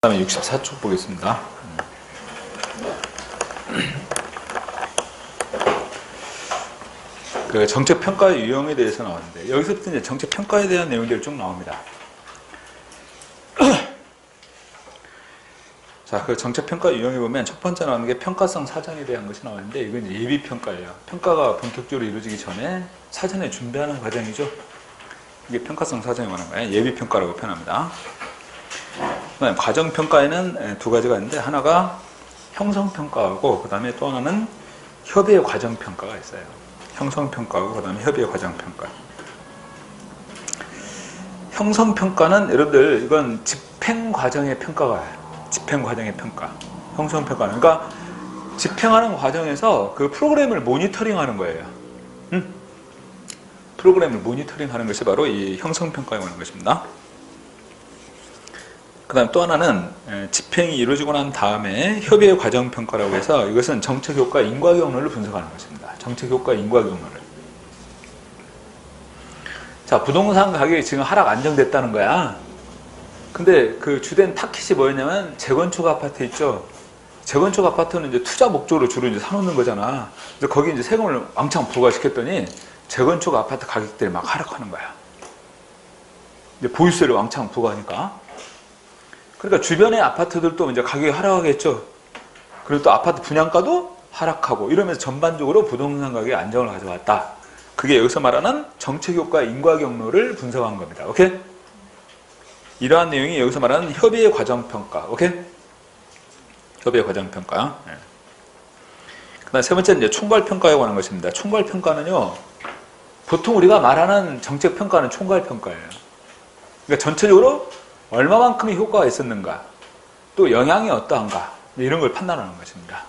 다음에 64쪽 보겠습니다. 그 정책평가의 유형에 대해서 나왔는데, 여기서부터 이제 정책평가에 대한 내용들이 쭉 나옵니다. 자, 그 정책평가 유형에 보면 첫 번째 나오는 게 평가성 사전에 대한 것이 나오는데, 이건 이제 예비평가예요. 평가가 본격적으로 이루어지기 전에 사전에 준비하는 과정이죠. 이게 평가성 사전에 관한 거예요. 예비평가라고 표현합니다. 그다음에 과정평가에는 두 가지가 있는데, 하나가 형성평가하고 그 다음에 또 하나는 협의의 과정평가가 있어요. 형성평가하고 그 다음에 협의의 과정평가. 형성평가는 여러분들 이건 집행과정의 평가가 집행과정의 평가. 형성평가는 그러니까 집행하는 과정에서 그 프로그램을 모니터링하는 거예요. 프로그램을 모니터링하는 것이 바로 이 형성평가에 관한 것입니다. 그 다음 또 하나는 집행이 이루어지고 난 다음에 협의의 과정평가라고 해서, 이것은 정책효과 인과경로를 분석하는 것입니다. 정책효과 인과경로를. 자, 부동산 가격이 지금 하락 안정됐다는 거야. 근데 그 주된 타깃이 뭐였냐면 재건축 아파트 있죠. 재건축 아파트는 이제 투자 목적으로 주로 이제 사놓는 거잖아. 그래서 거기 이제 세금을 왕창 부과시켰더니 재건축 아파트 가격들이 막 하락하는 거야. 이제 보유세를 왕창 부과하니까. 그러니까 주변의 아파트들도 이제 가격이 하락하겠죠. 그리고 또 아파트 분양가도 하락하고 이러면서 전반적으로 부동산 가격의 안정을 가져왔다. 그게 여기서 말하는 정책효과 인과경로를 분석한 겁니다. 오케이? 이러한 내용이 여기서 말하는 협의의 과정평가. 오케이? 협의의 과정평가. 네. 그 다음 세 번째는 이제 총괄평가에 관한 것입니다. 총괄평가는요, 보통 우리가 말하는 정책평가는 총괄평가예요. 그러니까 전체적으로 얼마만큼의 효과가 있었는가, 또 영향이 어떠한가, 이런 걸 판단하는 것입니다.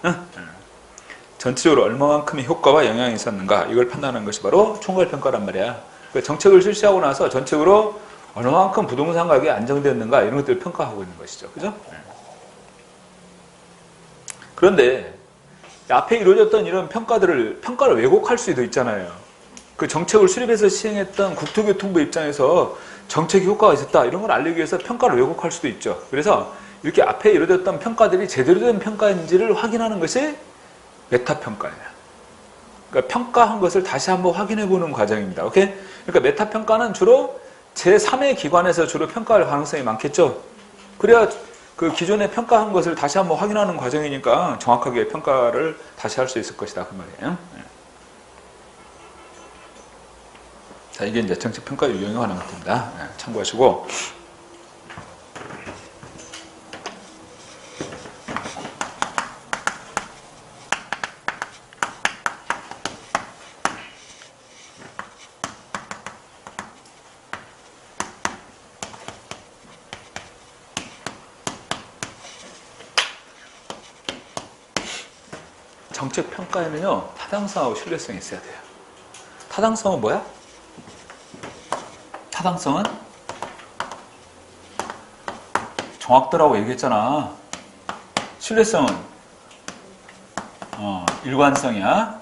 전체적으로 얼마만큼의 효과와 영향이 있었는가, 이걸 판단하는 것이 바로 총괄평가란 말이야. 그러니까 정책을 실시하고 나서 전체적으로 얼마만큼 부동산 가격이 안정됐는가, 이런 것들을 평가하고 있는 것이죠. 그죠? 그런데 앞에 이루어졌던 이런 평가를 왜곡할 수도 있잖아요. 그 정책을 수립해서 시행했던 국토교통부 입장에서 정책 효과가 있었다, 이런 걸 알리기 위해서 평가를 왜곡할 수도 있죠. 그래서 이렇게 앞에 이루어졌던 평가들이 제대로 된 평가인지를 확인하는 것이 메타평가예요. 그러니까 평가한 것을 다시 한번 확인해 보는 과정입니다. 오케이? 그러니까 메타평가는 주로 제3의 기관에서 주로 평가할 가능성이 많겠죠. 그래야 그 기존에 평가한 것을 다시 한번 확인하는 과정이니까 정확하게 평가를 다시 할 수 있을 것이다, 그 말이에요. 자, 이게 이제 정책평가 유형에 관한 것입니다. 참고하시고. 정책평가에는요, 타당성하고 신뢰성이 있어야 돼요. 타당성은 뭐야? 타당성은 정확도라고 얘기했잖아. 신뢰성은 일관성이야.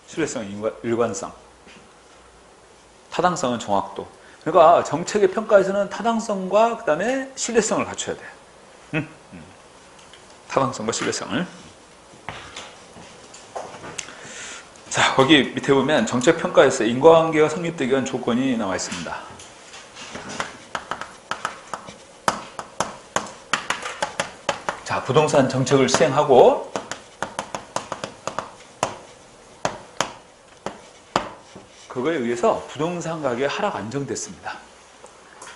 신뢰성은 일관성. 타당성은 정확도. 그러니까 정책의 평가에서는 타당성과 그 다음에 신뢰성을 갖춰야 돼. 타당성과 신뢰성을. 자, 거기 밑에 보면 정책평가에서 인과관계가 성립되기 위한 조건이 나와 있습니다. 자, 부동산 정책을 시행하고 그거에 의해서 부동산 가격이 하락 안정됐습니다.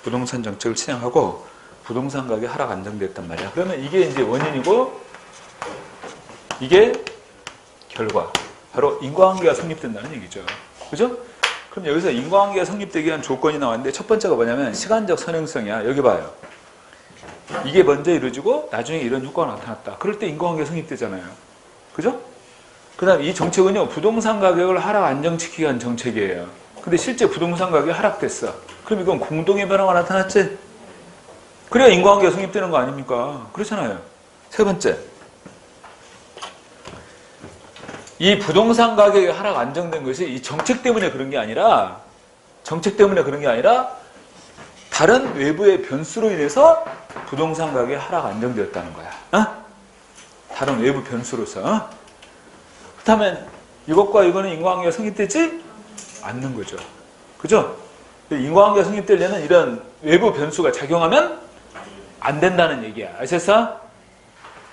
부동산 정책을 시행하고 부동산 가격이 하락 안정됐단 말이야. 그러면 이게 이제 원인이고 이게 결과. 바로 인과관계가 성립된다는 얘기죠. 그죠? 그럼 여기서 인과관계가 성립되기 위한 조건이 나왔는데, 첫 번째가 뭐냐면 시간적 선행성이야. 여기 봐요. 이게 먼저 이루어지고 나중에 이런 효과가 나타났다. 그럴 때 인과관계가 성립되잖아요. 그죠? 그 다음 이 정책은요, 부동산 가격을 하락 안정시키기 위한 정책이에요. 근데 실제 부동산 가격이 하락됐어. 그럼 이건 공동의 변화가 나타났지? 그래야 인과관계가 성립되는 거 아닙니까? 그렇잖아요. 세 번째, 이 부동산 가격이 하락 안정된 것이 이 정책 때문에 그런 게 아니라 다른 외부의 변수로 인해서 부동산 가격이 하락 안정되었다는 거야. 어? 다른 외부 변수로서. 그렇다면 이것과 이거는 인과관계가 성립되지 않는 거죠. 그죠? 인과관계가 성립되려면 이런 외부 변수가 작용하면 안 된다는 얘기야. 아셨어?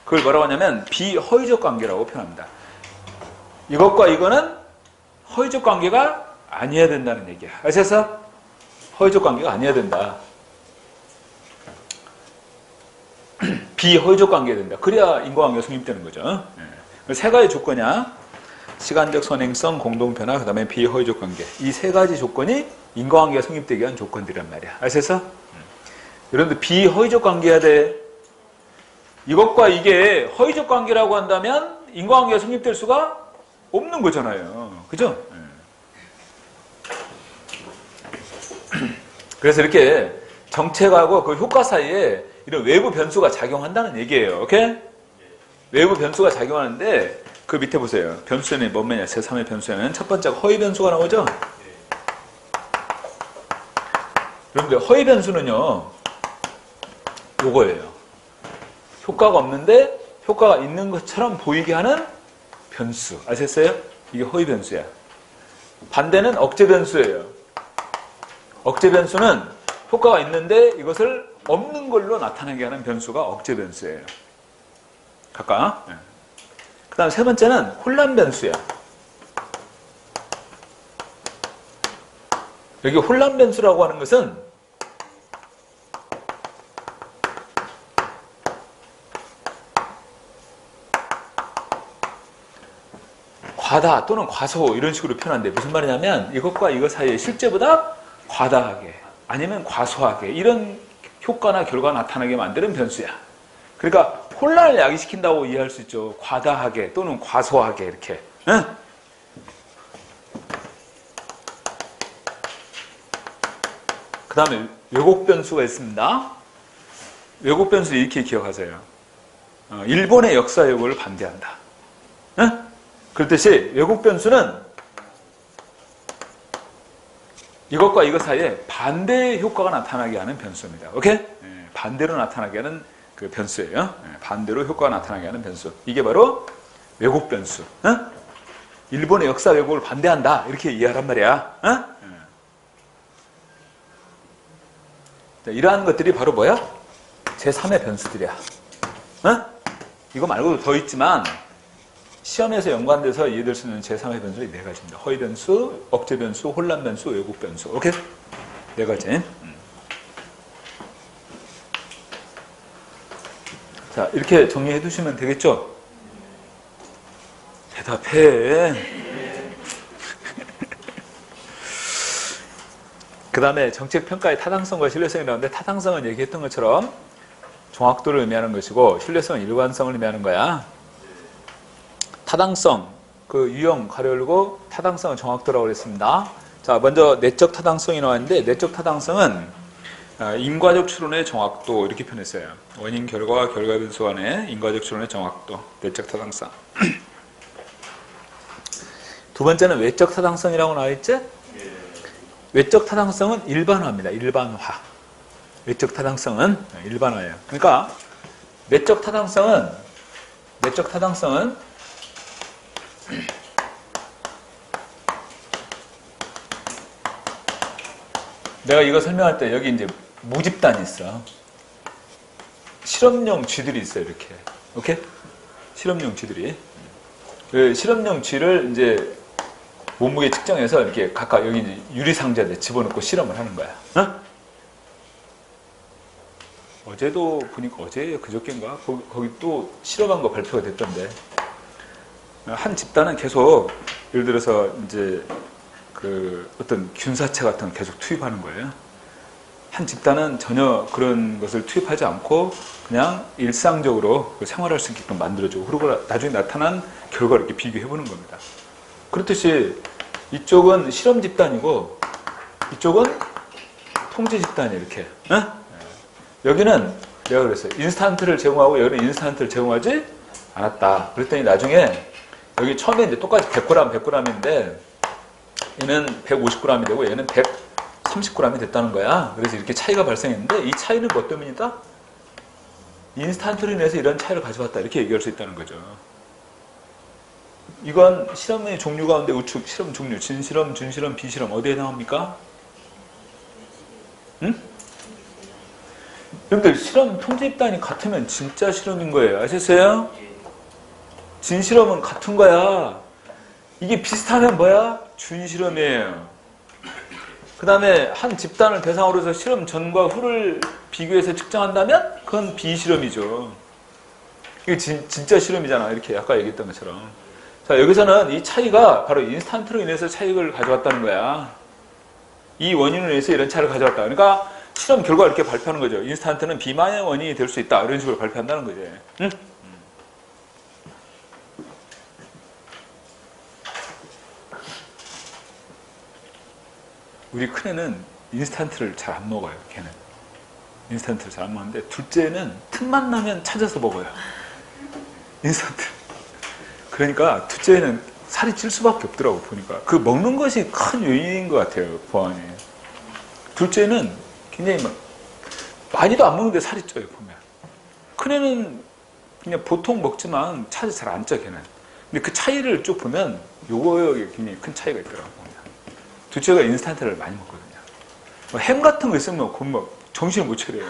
그걸 뭐라고 하냐면 비허위적 관계라고 표현합니다. 이것과 이거는 허위적 관계가 아니어야 된다는 얘기야. 아셨어? 허위적 관계가 아니어야 된다. 비허위적 관계가 된다. 그래야 인과관계가 성립되는 거죠. 세 가지 조건이야. 시간적 선행성, 공동변화, 그 다음에 비허위적 관계. 이 세 가지 조건이 인과관계가 성립되기 위한 조건들이란 말이야. 아셨어? 여러분들 비허위적 관계야 돼. 이것과 이게 허위적 관계라고 한다면 인과관계가 성립될 수가 없는 거잖아요. 그죠? 그래서 이렇게 정책하고 그 효과 사이에 이런 외부 변수가 작용한다는 얘기예요. 오케이? 외부 변수가 작용하는데 그 밑에 보세요. 변수에는 뭐냐? 제3의 변수에는 첫 번째가 허위 변수가 나오죠? 여러분들 허위 변수는요. 요거예요. 효과가 없는데 효과가 있는 것처럼 보이게 하는 변수. 아셨어요? 이게 허위 변수야. 반대는 억제 변수예요. 억제 변수는 효과가 있는데 이것을 없는 걸로 나타나게 하는 변수가 억제 변수예요. 갈까? 네. 그 다음 세 번째는 혼란 변수야. 여기 혼란 변수라고 하는 것은 과다 또는 과소 이런 식으로 표현하는데 무슨 말이냐면 이것과 이것 사이에 실제보다 과다하게 아니면 과소하게 이런 효과나 결과가 나타나게 만드는 변수야. 그러니까 혼란을 야기시킨다고 이해할 수 있죠. 과다하게 또는 과소하게 이렇게. 응? 그 다음에 왜곡 변수가 있습니다. 왜곡 변수를 이렇게 기억하세요. 일본의 역사 왜곡을 반대한다. 응? 그렇듯이 왜곡 변수는 이것과 이것 사이에 반대의 효과가 나타나게 하는 변수입니다. 오케이? 반대로 나타나게 하는 그 변수예요. 반대로 효과가 나타나게 하는 변수. 이게 바로 왜곡 변수. 일본의 역사 왜곡을 반대한다. 이렇게 이해하란 말이야. 이러한 것들이 바로 뭐야? 제3의 변수들이야. 이거 말고도 더 있지만 시험에서 연관돼서 이해될 수 있는 제3의 변수는 네 가지입니다. 허위 변수, 억제 변수, 혼란 변수, 왜곡 변수. 오케이? 네 가지. 자, 이렇게 정리해 두시면 되겠죠? 대답해. 그 다음에 정책평가의 타당성과 신뢰성이 나오는데 타당성은 얘기했던 것처럼 정확도를 의미하는 것이고 신뢰성은 일관성을 의미하는 거야. 타당성, 그 유형 가로 열고 타당성은 정확도라고 그랬습니다. 자, 먼저 내적 타당성이 나왔는데 내적 타당성은 인과적 추론의 정확도 이렇게 표현했어요. 원인 결과 결과 변수 간의 인과적 추론의 정확도, 내적 타당성. 두 번째는 외적 타당성이라고 나와있지? 외적 타당성은 일반화입니다. 일반화. 외적 타당성은 일반화예요. 그러니까 내적 타당성은 내가 이거 설명할 때 여기 이제 모집단이 있어. 실험용 쥐들이 있어요, 이렇게. 오케이? 실험용 쥐들이. 그 실험용 쥐를 이제 몸무게 측정해서 이렇게 각각 여기 이제 유리상자에 집어넣고 실험을 하는 거야. 어제도 보니까 그저께인가? 거기 또 실험한 거 발표가 됐던데. 한 집단은 계속 예를 들어서 이제 그 어떤 균사체 같은 걸 계속 투입하는 거예요. 한 집단은 전혀 그런 것을 투입하지 않고 그냥 일상적으로 생활할 수 있게끔 만들어주고 그리고 나중에 나타난 결과를 이렇게 비교해보는 겁니다. 그렇듯이 이쪽은 실험 집단이고 이쪽은 통제 집단이 이렇게. 여기는 내가 그랬어요. 인스턴트를 제공하고 여기는 인스턴트를 제공하지 않았다. 그랬더니 나중에 여기 처음에 이제 똑같이 100g, 100g인데 얘는 150g이 되고 얘는 30g이 됐다는 거야. 그래서 이렇게 차이가 발생했는데 이 차이는 뭐 때문이다? 인스턴트로 인해서 이런 차이를 가져왔다. 이렇게 얘기할 수 있다는 거죠. 이건 실험의 종류 가운데 우측 실험 종류 진실험, 준실험, 비실험 어디에 나옵니까? 응? 여러분들 실험 통제 입단이 같으면 진짜 실험인 거예요. 아셨어요? 진실험은 같은 거야. 이게 비슷하면 뭐야? 준실험이에요. 그 다음에 한 집단을 대상으로 해서 실험 전과 후를 비교해서 측정한다면 그건 비실험이죠. 이게 진짜 실험이잖아. 이렇게 아까 얘기했던 것처럼. 자, 여기서는 이 차이가 바로 인스턴트로 인해서 차이를 가져왔다는 거야. 이 원인으로 인해서 이런 차이를 가져왔다. 그러니까 실험 결과 이렇게 발표하는 거죠. 인스턴트는 비만의 원인이 될 수 있다. 이런 식으로 발표한다는 거지. 응? 우리 큰애는 인스턴트를 잘 안 먹어요. 걔는 인스턴트를 잘 안 먹는데 둘째는 틈만 나면 찾아서 먹어요. 인스턴트. 그러니까 둘째는 살이 찔 수밖에 없더라고 보니까. 그 먹는 것이 큰 요인인 것 같아요. 보안이. 둘째는 굉장히 막 많이도 안 먹는데 살이 쪄요 보면. 큰애는 그냥 보통 먹지만 차도 잘 안 쪄 걔는. 근데 그 차이를 쭉 보면 요거에 굉장히 큰 차이가 있더라고. 둘째가 인스턴트를 많이 먹거든요. 햄 같은 거 있으면 막 정신을 못 차려요.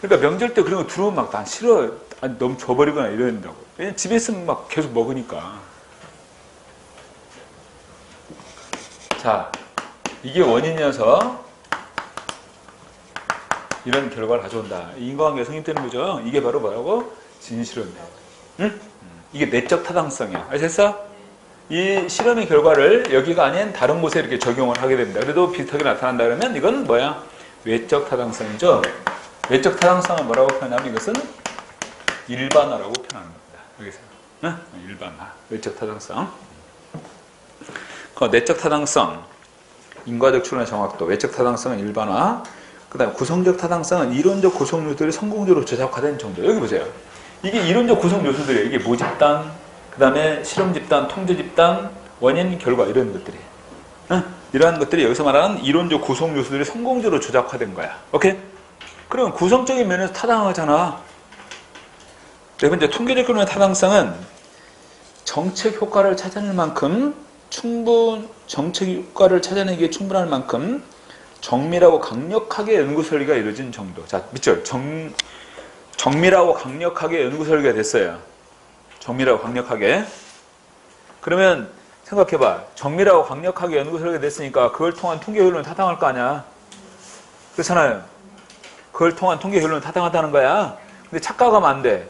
그러니까 명절 때 그런 거 들어오면 막 난 싫어. 아니, 너무 줘버리거나 이래야 된다고. 왜냐면 집에 있으면 막 계속 먹으니까. 자, 이게 원인이어서 이런 결과를 가져온다. 인과관계 성립되는 거죠. 이게 바로 뭐라고? 진실험이에요. 응? 이게 내적 타당성이야. 아셨어? 이 실험의 결과를 여기가 아닌 다른 곳에 이렇게 적용을 하게 됩니다. 그래도 비슷하게 나타난다 그러면 이건 뭐야? 외적 타당성이죠. 외적 타당성은 뭐라고 표현하면 이것은 일반화라고 표현하는 겁니다. 여기서 응? 일반화, 외적 타당성. 그 내적 타당성, 인과적 추론의 정확도, 외적 타당성은 일반화. 그 다음에 구성적 타당성은 이론적 구성 요소들이 성공적으로 조작화된 정도. 여기 보세요. 이게 이론적 구성 요소들이에요. 이게 모집단, 그 다음에 실험 집단, 통제 집단, 원인, 결과 이런 것들이. 이러한 것들이 여기서 말하는 이론적 구성 요소들이 성공적으로 조작화된 거야. 오케이? 그러면 구성적인 면에서 타당하잖아. 네 번째, 통계적 결론의 타당성은 정책 효과를 찾아낼 만큼 정책 효과를 찾아내기에 충분할 만큼 정밀하고 강력하게 연구 설계가 이루어진 정도. 자, 밑줄. 정밀하고 강력하게 연구 설계가 됐어요. 정밀하고 강력하게. 그러면 생각해봐. 정밀하고 강력하게 연구 설계가 됐으니까 그걸 통한 통계 결론은 타당할 거 아니야. 그렇잖아요. 그걸 통한 통계 결론은 타당하다는 거야. 근데 착각하면 안 돼.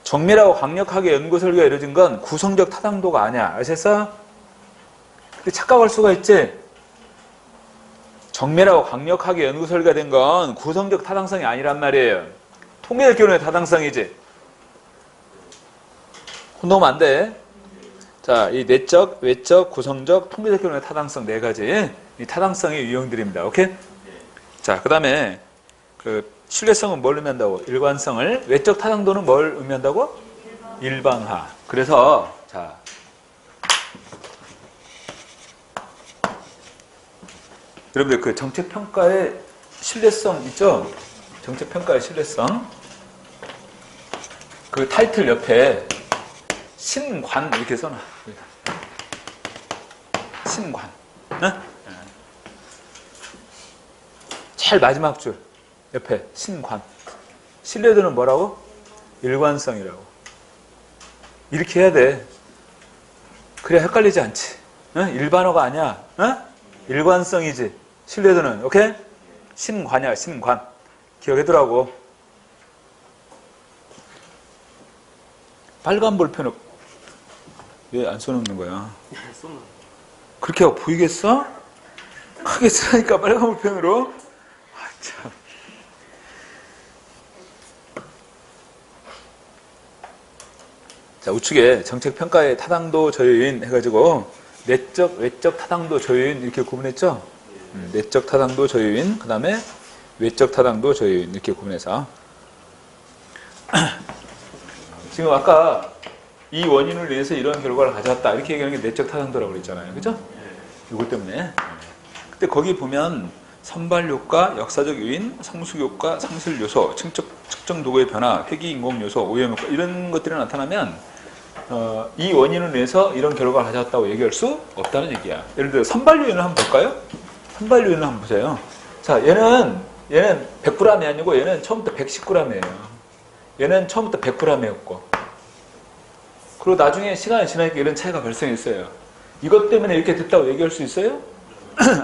정밀하고 강력하게 연구 설계가 이루어진 건 구성적 타당도가 아니야. 아셨어? 근데 착각할 수가 있지. 정밀하고 강력하게 연구 설계가 된 건 구성적 타당성이 아니란 말이에요. 통계적 결론의 타당성이지. 혼동하면 안 돼. 자, 이 내적, 외적, 구성적, 통계적 결론의 타당성 네 가지. 이 타당성의 유형들입니다. 오케이? 자, 그 다음에 그 신뢰성은 뭘 의미한다고? 일관성을. 외적 타당도는 뭘 의미한다고? 일반화. 그래서 자, 여러분들 그 정책평가의 신뢰성 있죠? 정책평가의 신뢰성. 그 타이틀 옆에 신관 이렇게 써놔. 신관. 네? 제일 마지막 줄 옆에 신관. 신뢰도는 뭐라고? 일관성이라고. 이렇게 해야 돼. 그래야 헷갈리지 않지. 일반어가 아니야. 일관성이지. 신뢰도는. 오케이? 신관이야. 신관. 기억해두라고. 빨간 볼펜을 왜 안 써놓는 거야? 그렇게 하고 보이겠어? 크게 쓰니까 빨간 볼펜으로. 아, 참. 자, 우측에 정책평가의 타당도 저요인 해가지고 내적, 외적 타당도 저요인 이렇게 구분했죠? 내적 타당도 저요인, 그 다음에 외적 타당도 저요인 이렇게 구분해서 지금 아까 이 원인을 위해서 이런 결과를 가져왔다 이렇게 얘기하는 게 내적 타당도라고 그랬잖아요. 그죠? 이것 때문에 근데 거기 보면 선발 효과, 역사적 요인, 성숙 효과, 상실 요소, 측정 도구의 변화, 회귀 인공 요소, 오염 효과 이런 것들이 나타나면 이 원인을 위해서 이런 결과를 가져왔다고 얘기할 수 없다는 얘기야. 예를 들어 선발 요인을 한번 볼까요? 선발 요인을 한번 보세요. 자, 얘는 100g이 아니고 얘는 처음부터 110g이에요. 얘는 처음부터 100g이었고 그리고 나중에 시간이 지나니까 이런 차이가 발생했어요. 이것 때문에 이렇게 됐다고 얘기할 수 있어요?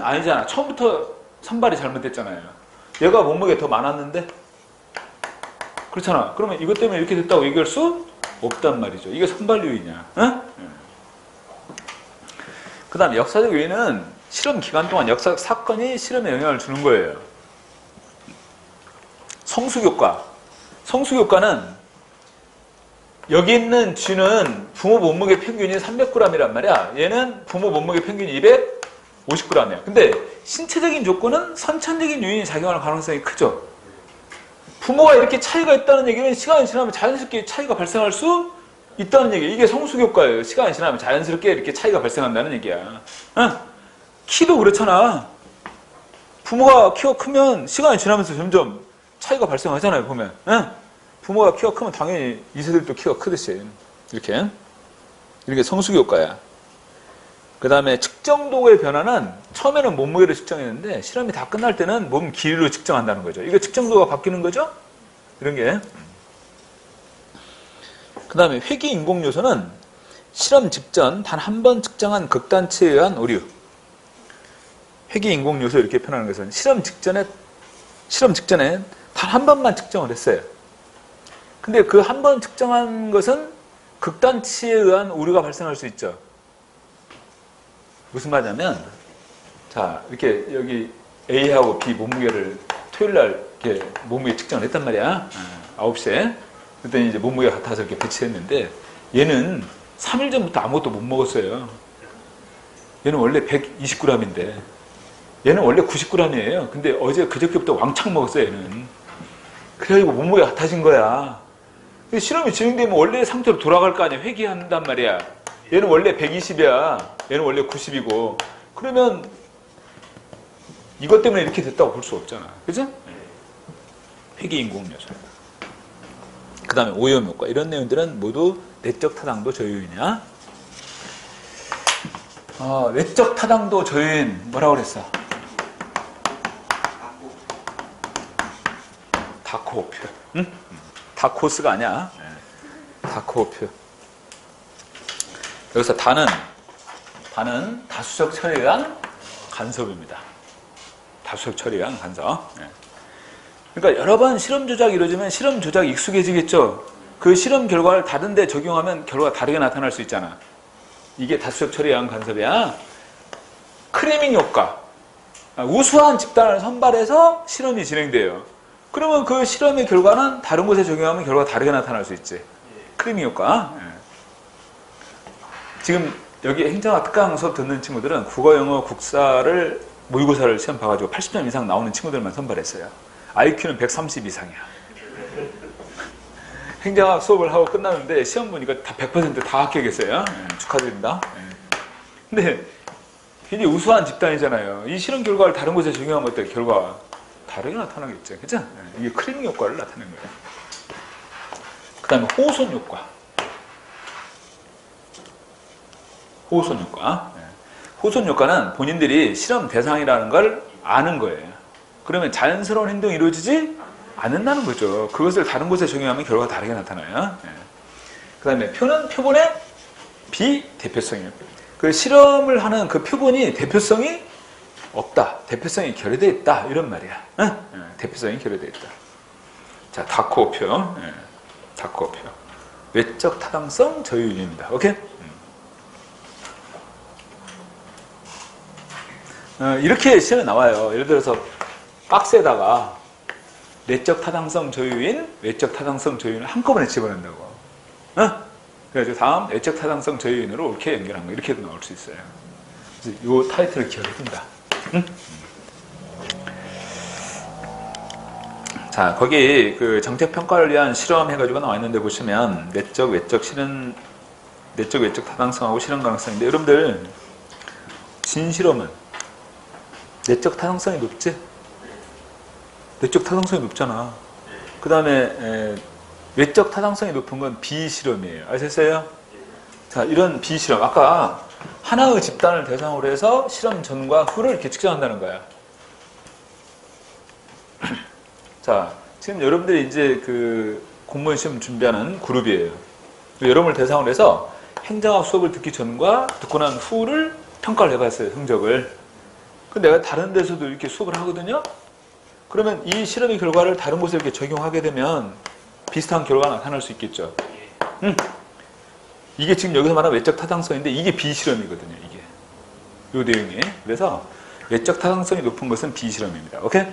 아니잖아. 처음부터 선발이 잘못됐잖아요. 얘가 몸무게 더 많았는데? 그렇잖아. 그러면 이것 때문에 이렇게 됐다고 얘기할 수 없단 말이죠. 이게 선발 요인이야. 응? 그 다음에 역사적 요인은 실험 기간 동안 역사 사건이 실험에 영향을 주는 거예요. 성숙 효과. 성숙 효과는 여기 있는 쥐는 부모 몸무게 평균이 300g이란 말이야. 얘는 부모 몸무게 평균이 250g이야. 근데 신체적인 조건은 선천적인 요인이 작용할 가능성이 크죠. 부모가 이렇게 차이가 있다는 얘기는 시간이 지나면 자연스럽게 차이가 발생할 수 있다는 얘기예요. 이게 성숙 효과예요. 시간이 지나면 자연스럽게 이렇게 차이가 발생한다는 얘기야. 응? 키도 그렇잖아. 부모가 키가 크면 시간이 지나면서 점점 차이가 발생하잖아요. 보면. 응? 부모가 키가 크면 당연히 이세들도 키가 크듯이 이렇게 성숙 효과야. 그 다음에 측정 도구의 변화는 처음에는 몸무게로 측정했는데 실험이 다 끝날 때는 몸 길이로 측정한다는 거죠. 이게 측정 도구가 바뀌는 거죠? 이런 게. 그 다음에 회귀 인공 요소는 실험 직전 단 한 번 측정한 극단치에 의한 오류. 회귀 인공 요소 이렇게 표현하는 것은 실험 직전에 단 한 번만 측정을 했어요. 근데 그 한 번 측정한 것은 극단치에 의한 오류가 발생할 수 있죠. 무슨 말이냐면, 자, 이렇게 여기 A하고 B 몸무게를 토요일날 이렇게 몸무게 측정을 했단 말이야. 9시에. 그랬더니 이제 몸무게가 같아서 이렇게 배치했는데, 얘는 3일 전부터 아무것도 못 먹었어요. 얘는 원래 120g인데, 얘는 원래 90g이에요. 근데 어제 그저께부터 왕창 먹었어요, 얘는. 그래가지고 몸무게가 같아진 거야. 실험이 진행되면 원래 상태로 돌아갈 거 아니야. 회귀한단 말이야. 얘는 원래 120이야. 얘는 원래 90이고. 그러면 이것 때문에 이렇게 됐다고 볼 수 없잖아. 그죠? 회귀 인공 요소. 그 다음에 오염 효과. 이런 내용들은 모두 내적 타당도 저요인이야. 내적 타당도 저요인 뭐라고 그랬어? 다크호표. 응? 다크호스가 아니야. 다크호표. 여기서 다는 다수적 처리에 의한 간섭입니다. 다수적 처리에 의한 간섭. 그러니까 여러 번 실험 조작이 이루어지면 실험 조작이 익숙해지겠죠. 그 실험 결과를 다른 데 적용하면 결과가 다르게 나타날 수 있잖아. 이게 다수적 처리에 의한 간섭이야. 크리밍 효과. 우수한 집단을 선발해서 실험이 진행돼요. 그러면 그 실험의 결과는 다른 곳에 적용하면 결과가 다르게 나타날 수 있지. 크리밍 효과. 지금 여기 행정학 특강 수업 듣는 친구들은 국어, 영어, 국사를 모의고사를 시험 봐가지고 80점 이상 나오는 친구들만 선발했어요. IQ는 130 이상이야. 행정학 수업을 하고 끝났는데 시험 보니까 다 100% 다 합격했어요. 축하드립니다. 근데 굉장히 우수한 집단이잖아요. 이 실험 결과를 다른 곳에 적용하면 어때? 결과가 다르게 나타나겠죠. 그죠? 이게 크리밍 효과를 나타내는 거예요. 그 다음에 호손 효과. 호손 효과. 호손 효과는 본인들이 실험 대상이라는 걸 아는 거예요. 그러면 자연스러운 행동이 이루어지지 않는다는 거죠. 그것을 다른 곳에 적용하면 결과가 다르게 나타나요. 그 다음에 표본의 비대표성이에요. 그 실험을 하는 그 표본이 대표성이 없다. 대표성이 결여되어 있다. 이런 말이야. 대표성이 결여되어 있다. 자, 다크호표. 다크호표. 외적 타당성 저유인입니다. 오케이? 이렇게 시험에 나와요. 예를 들어서 박스에다가 내적 타당성 저유인, 외적 타당성 저유인을 한꺼번에 집어넣는다고. 그래가지고 다음 내적 타당성 저유인으로 이렇게 연결한 거. 이렇게도 나올 수 있어요. 그래서 이 타이틀을 기억해 둔다. 자, 거기 그 정책 평가를 위한 실험 해가지고 나와 있는데 보시면 내적, 외적 실현, 내적, 외적 타당성하고 실현 가능성인데 여러분들 진실험은 내적 타당성이 높지? 내적 타당성이 높잖아. 그 다음에 외적 타당성이 높은 건 비실험이에요. 아셨어요? 자, 이런 비실험. 아까 하나의 집단을 대상으로 해서 실험 전과 후를 이렇게 측정한다는 거야. 자, 지금 여러분들이 이제 그 공무원 시험 준비하는 그룹이에요. 여러분을 대상으로 해서 행정학 수업을 듣기 전과 듣고 난 후를 평가를 해봤어요. 성적을. 근데 내가 다른 데서도 이렇게 수업을 하거든요. 그러면 이 실험의 결과를 다른 곳에 이렇게 적용하게 되면 비슷한 결과가 나타날 수 있겠죠. 이게 지금 여기서 말하는 외적 타당성인데 이게 비실험이거든요. 이게 이 내용이. 그래서 외적 타당성이 높은 것은 비실험입니다. 오케이?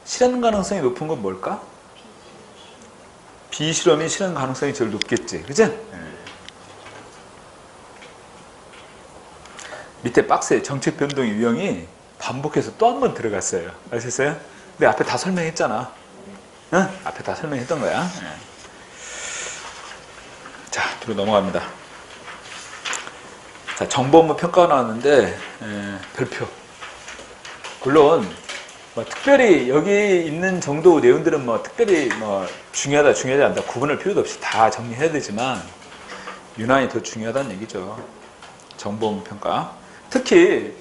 실현 가능성이 높은 건 뭘까? 비실험이 실현 가능성이 제일 높겠지. 그치? 밑에 박스에 정책 변동 유형이 반복해서 또 한 번 들어갔어요. 아셨어요? 근데 앞에 다 설명했잖아. 응? 앞에 다 설명했던 거야. 자, 뒤로 넘어갑니다. 자, 정보 업무 평가가 나왔는데 별표. 물론 뭐 특별히 여기 있는 정도 내용들은 뭐 특별히 뭐 중요하지 않다 구분할 필요도 없이 다 정리해야 되지만 유난히 더 중요하다는 얘기죠. 정보 업무 평가. 특히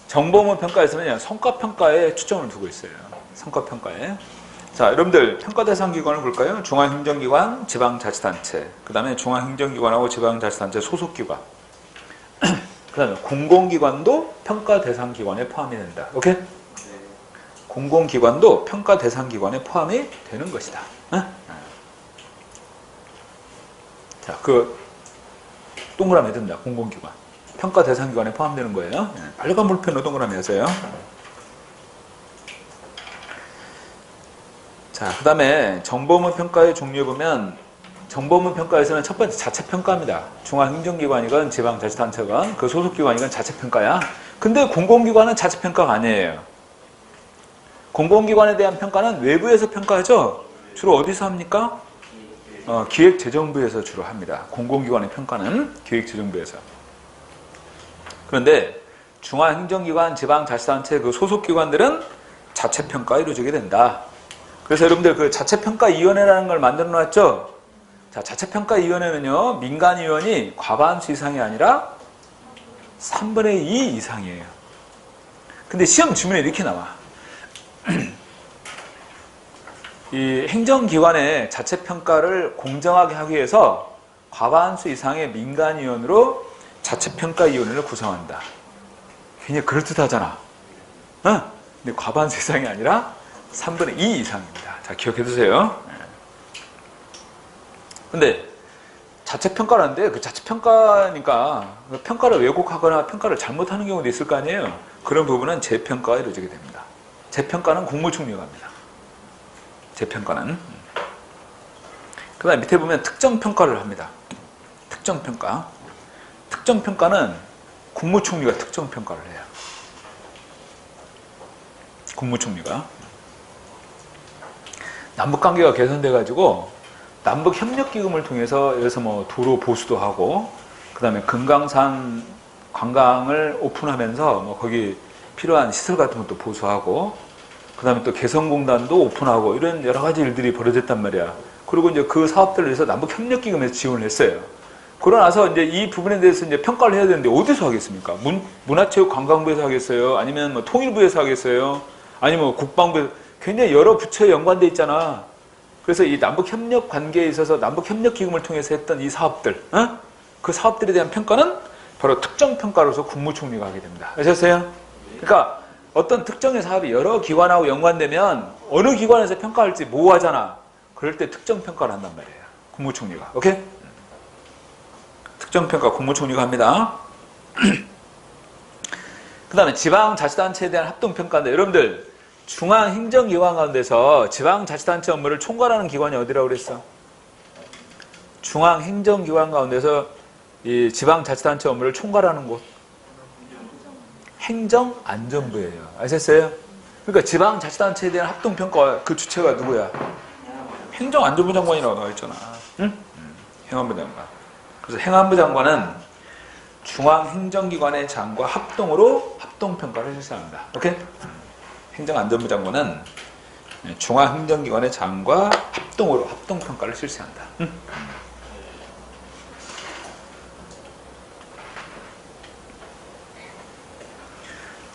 정보 업무 평가에서는 성과 평가에 초점을 두고 있어요. 성과 평가에. 자, 여러분들 평가 대상 기관을 볼까요? 중앙행정기관, 지방자치단체, 그 다음에 중앙행정기관하고 지방자치단체 소속기관, 그 다음에 공공기관도 평가 대상 기관에 포함이 된다. 오케이? 공공기관도 평가 대상 기관에 포함이 되는 것이다. 자, 그 동그라미 해둔다. 공공기관. 평가 대상 기관에 포함되는 거예요. 빨간 볼펜으로 동그라미 하세요. 자, 그 다음에 정보 업무 평가의 종류에 보면 정보 업무 평가에서는 첫 번째 자체평가입니다. 중앙행정기관이건 지방자치단체건 그 소속기관이건 자체평가야. 근데 공공기관은 자체평가가 아니에요. 공공기관에 대한 평가는 외부에서 평가하죠. 주로 어디서 합니까? 기획재정부에서 주로 합니다. 공공기관의 평가는 기획재정부에서. 그런데 중앙행정기관, 지방자치단체 그 소속기관들은 자체평가가 이루어지게 된다. 그래서 여러분들 그 자체평가위원회라는 걸 만들어 놨죠? 자, 자체평가위원회는요, 민간위원이 과반수 이상이 아니라 3분의 2 이상이에요. 근데 시험 지문에 이렇게 나와. 이 행정기관의 자체평가를 공정하게 하기 위해서 과반수 이상의 민간위원으로 자체평가위원회를 구성한다. 굉장히 그럴듯하잖아. 근데 과반수 이상이 아니라 3분의 2 이상입니다. 자, 기억해 두세요. 근데 자체평가라는데 그 자체평가니까 평가를 왜곡하거나 평가를 잘못하는 경우도 있을 거 아니에요. 그런 부분은 재평가가 이루어지게 됩니다. 재평가는 국무총리가 합니다. 재평가는. 그 다음에 밑에 보면 특정평가를 합니다. 특정평가. 특정평가는 국무총리가 특정평가를 해요. 국무총리가. 남북관계가 개선돼가지고 남북협력기금을 통해서 예를 들어서 뭐 도로 보수도 하고 그 다음에 금강산 관광을 오픈하면서 뭐 거기 필요한 시설 같은 것도 보수하고 그 다음에 또 개성공단도 오픈하고 이런 여러 가지 일들이 벌어졌단 말이야. 그리고 이제 그 사업들을 위해서 남북협력기금에서 지원을 했어요. 그러고 나서 이제 이 부분에 대해서 이제 평가를 해야 되는데 어디서 하겠습니까? 문화체육관광부에서 하겠어요? 아니면 뭐 통일부에서 하겠어요? 아니면 뭐 국방부, 굉장히 여러 부처에 연관돼 있잖아. 그래서 이 남북협력 관계에 있어서 남북협력기금을 통해서 했던 이 사업들, 그 사업들에 대한 평가는 바로 특정평가로서 국무총리가 하게 됩니다. 아셨어요? 그러니까 어떤 특정의 사업이 여러 기관하고 연관되면 어느 기관에서 평가할지 모호하잖아. 그럴 때 특정평가를 한단 말이에요. 국무총리가. 오케이? 특정평가 국무총리가 합니다. 그 다음에 지방자치단체에 대한 합동평가인데 여러분들 중앙행정기관 가운데서 지방자치단체 업무를 총괄하는 기관이 어디라고 그랬어? 중앙행정기관 가운데서 이 지방자치단체 업무를 총괄하는 곳 행정안전부예요. 아셨어요? 그러니까 지방자치단체에 대한 합동평가 그 주체가 누구야? 행정안전부 장관이라고 나와 있잖아. 응? 행안부 장관. 그래서 행안부 장관은 중앙행정기관의 장과 합동으로 합동평가를 실시합니다. 오케이? 행정안전부 장관은 중앙행정기관의 장과 합동으로 합동평가를 실시한다. 응?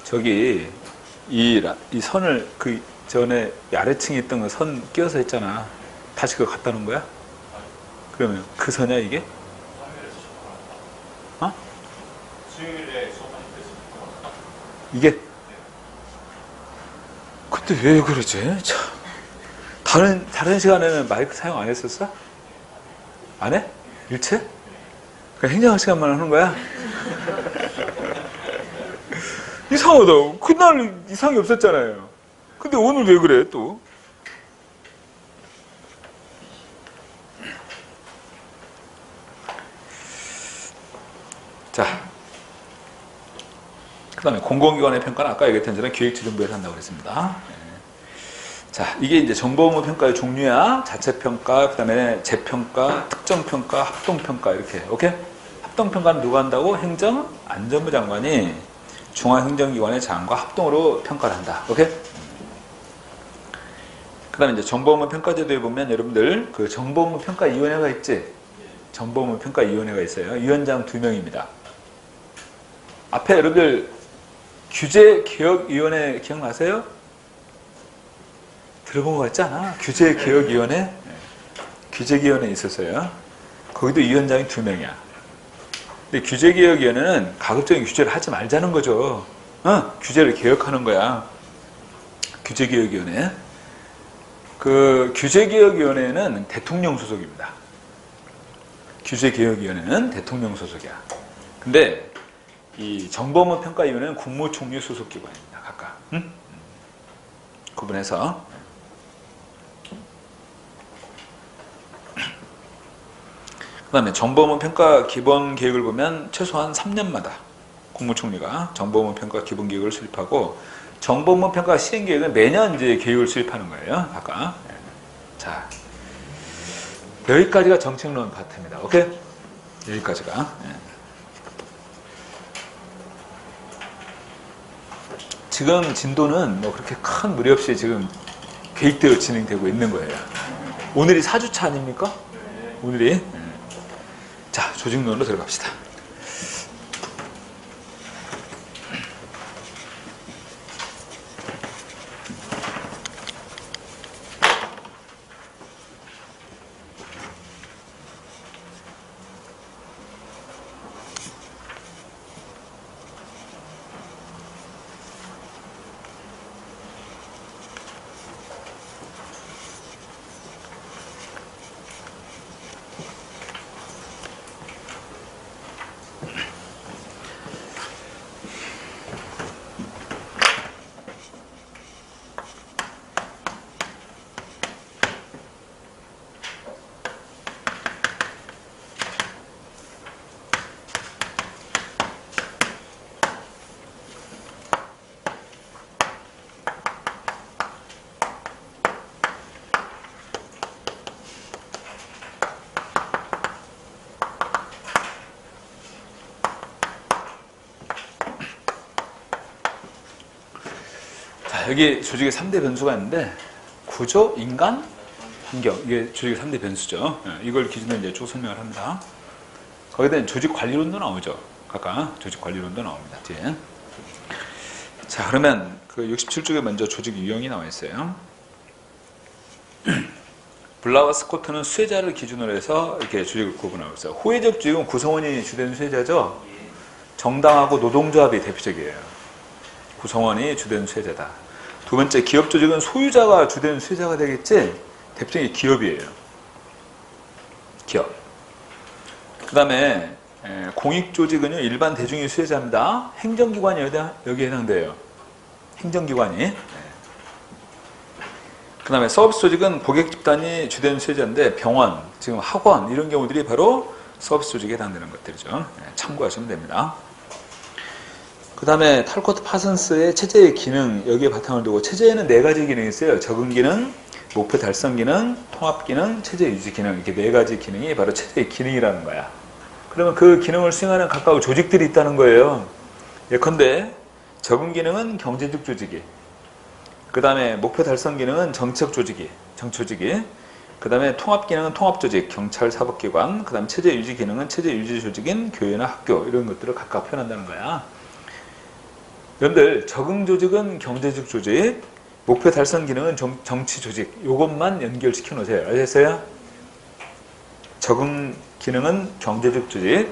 저기 이 선을 그 전에 아래층에 있던 그 선 끼워서 했잖아. 다시 그거 갖다 놓은 거야? 그러면 그 선이야 이게? 어? 이게? 근데 왜 그러지? 참. 다른 시간에는 마이크 사용 안 했었어? 안 해? 일체? 그냥 행정할 시간만 하는 거야? 이상하다. 그날 이상이 없었잖아요. 근데 오늘 왜 그래 또? 자, 그 다음에 공공기관의 평가는 아까 얘기했던 것처럼 기획재정부에서 한다고 그랬습니다. 자, 이게 이제 정보업무 평가의 종류야. 자체평가, 그 다음에 재평가, 특정평가, 합동평가 이렇게. 오케이? 합동평가는 누가 한다고? 행정안전부 장관이 중앙행정기관의 장과 합동으로 평가를 한다. 오케이? 그 다음에 이제 정보업무 평가제도에 보면 여러분들 그 정보업무 평가위원회가 있지? 정보업무 평가위원회가 있어요. 위원장 2명입니다. 앞에 여러분들 규제개혁위원회 기억나세요? 들어본 것 같지 않아? 규제개혁위원회? 규제개혁위원회 있었어요. 거기도 위원장이 2명이야. 근데 규제개혁위원회는 가급적인 규제를 하지 말자는 거죠. 규제를 개혁하는 거야. 규제개혁위원회. 그 규제개혁위원회는 대통령 소속입니다. 규제개혁위원회는 대통령 소속이야. 근데 이 정보업무 평가위원회는 국무총리 소속 기관입니다. 각각. 구분해서. 그 다음에 정보업무 평가 기본 계획을 보면 최소한 3년마다 국무총리가 정보업무 평가 기본 계획을 수립하고 정보업무 평가 시행 계획은 매년 이제 계획을 수립하는 거예요. 아까. 자, 여기까지가 정책론 파트입니다. 오케이? 여기까지가. 지금 진도는 뭐 그렇게 큰 무리 없이 지금 계획대로 진행되고 있는 거예요. 오늘이 4주차 아닙니까? 오늘이. 자, 조직론으로 들어갑시다. 여기 조직의 3대 변수가 있는데 구조, 인간, 환경 이게 조직의 3대 변수죠. 이걸 기준으로 이제 쭉 설명을 합니다. 거기다 조직 관리론도 나오죠. 각각 조직 관리론도 나옵니다. 뒤에. 자, 그러면 그 67쪽에 먼저 조직 유형이 나와 있어요. 블라와 스코트는 수혜자를 기준으로 해서 이렇게 조직을 구분하고 있어요. 호혜적 조직은 구성원이 주된 수혜자죠. 정당하고 노동조합이 대표적이에요. 구성원이 주된 수혜자다. 두 번째, 기업 조직은 소유자가 주된 수혜자가 되겠지? 대표적인 기업이에요. 기업. 그 다음에 공익 조직은요, 일반 대중이 수혜자입니다. 행정기관이 여기에 해당돼요. 행정기관이. 그 다음에 서비스 조직은 고객 집단이 주된 수혜자인데 병원, 지금 학원 이런 경우들이 바로 서비스 조직에 해당되는 것들이죠. 참고하시면 됩니다. 그 다음에 탈코트 파슨스의 체제의 기능 여기에 바탕을 두고 체제에는 4가지 기능이 있어요. 적응 기능, 목표 달성 기능, 통합 기능, 체제 유지 기능 이렇게 4가지 기능이 바로 체제의 기능이라는 거야. 그러면 그 기능을 수행하는 각각 조직들이 있다는 거예요. 예컨대 적응 기능은 경제적 조직이, 그 다음에 목표 달성 기능은 정책 조직이, 정조직이, 그 다음에 통합 기능은 통합 조직, 경찰, 사법기관, 그 다음 체제 유지 기능은 체제 유지 조직인 교회나 학교, 이런 것들을 각각 표현한다는 거야. 여러분들 적응 조직은 경제적 조직, 목표 달성 기능은 정치 조직, 이것만 연결시켜 놓으세요. 아셨어요? 적응 기능은 경제적 조직,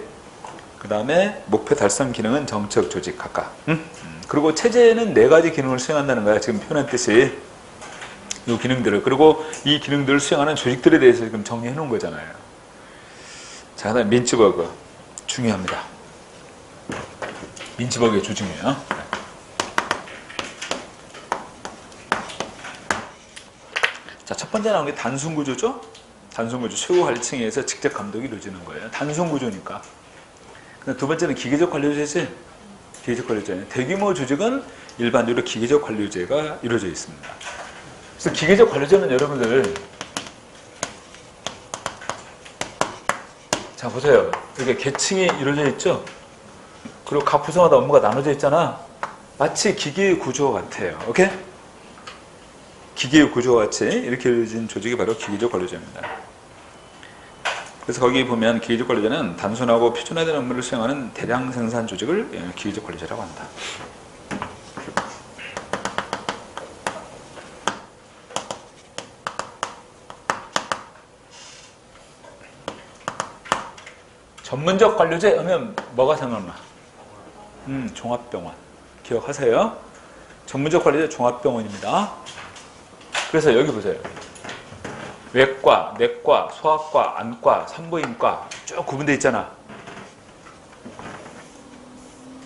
그 다음에 목표 달성 기능은 정책 조직 각각. 그리고 체제는 4가지 기능을 수행한다는 거야. 지금 표현한 뜻이. 이 기능들을. 그리고 이 기능들을 수행하는 조직들에 대해서 지금 정리해 놓은 거잖아요. 자, 그 다음에 민츠버그. 중요합니다. 민츠버그의 조직이에요. 자, 첫 번째 나온 게 단순구조죠? 단순구조. 최고 관리층에서 직접 감독이 이루어지는 거예요. 단순구조니까. 두 번째는 기계적 관료제지. 기계적 관료제. 대규모 조직은 일반적으로 기계적 관료제가 이루어져 있습니다. 그래서 기계적 관료제는 여러분들, 자 보세요. 이렇게 계층이 이루어져 있죠. 그리고 각 부서마다 업무가 나눠져 있잖아. 마치 기계의 구조 같아요. 오케이? 기계의 구조와 같이 이렇게 이루어진 조직이 바로 기계적 관료제입니다. 그래서 거기 보면 기계적 관료제는 단순하고 표준화된 업무를 수행하는 대량 생산 조직을 기계적 관료제라고 한다. 전문적 관료제 하면 뭐가 생각나? 종합병원. 기억하세요? 전문적 관료제 종합병원입니다. 그래서 여기 보세요. 외과, 내과, 소아과, 안과, 산부인과 쭉 구분되어 있잖아.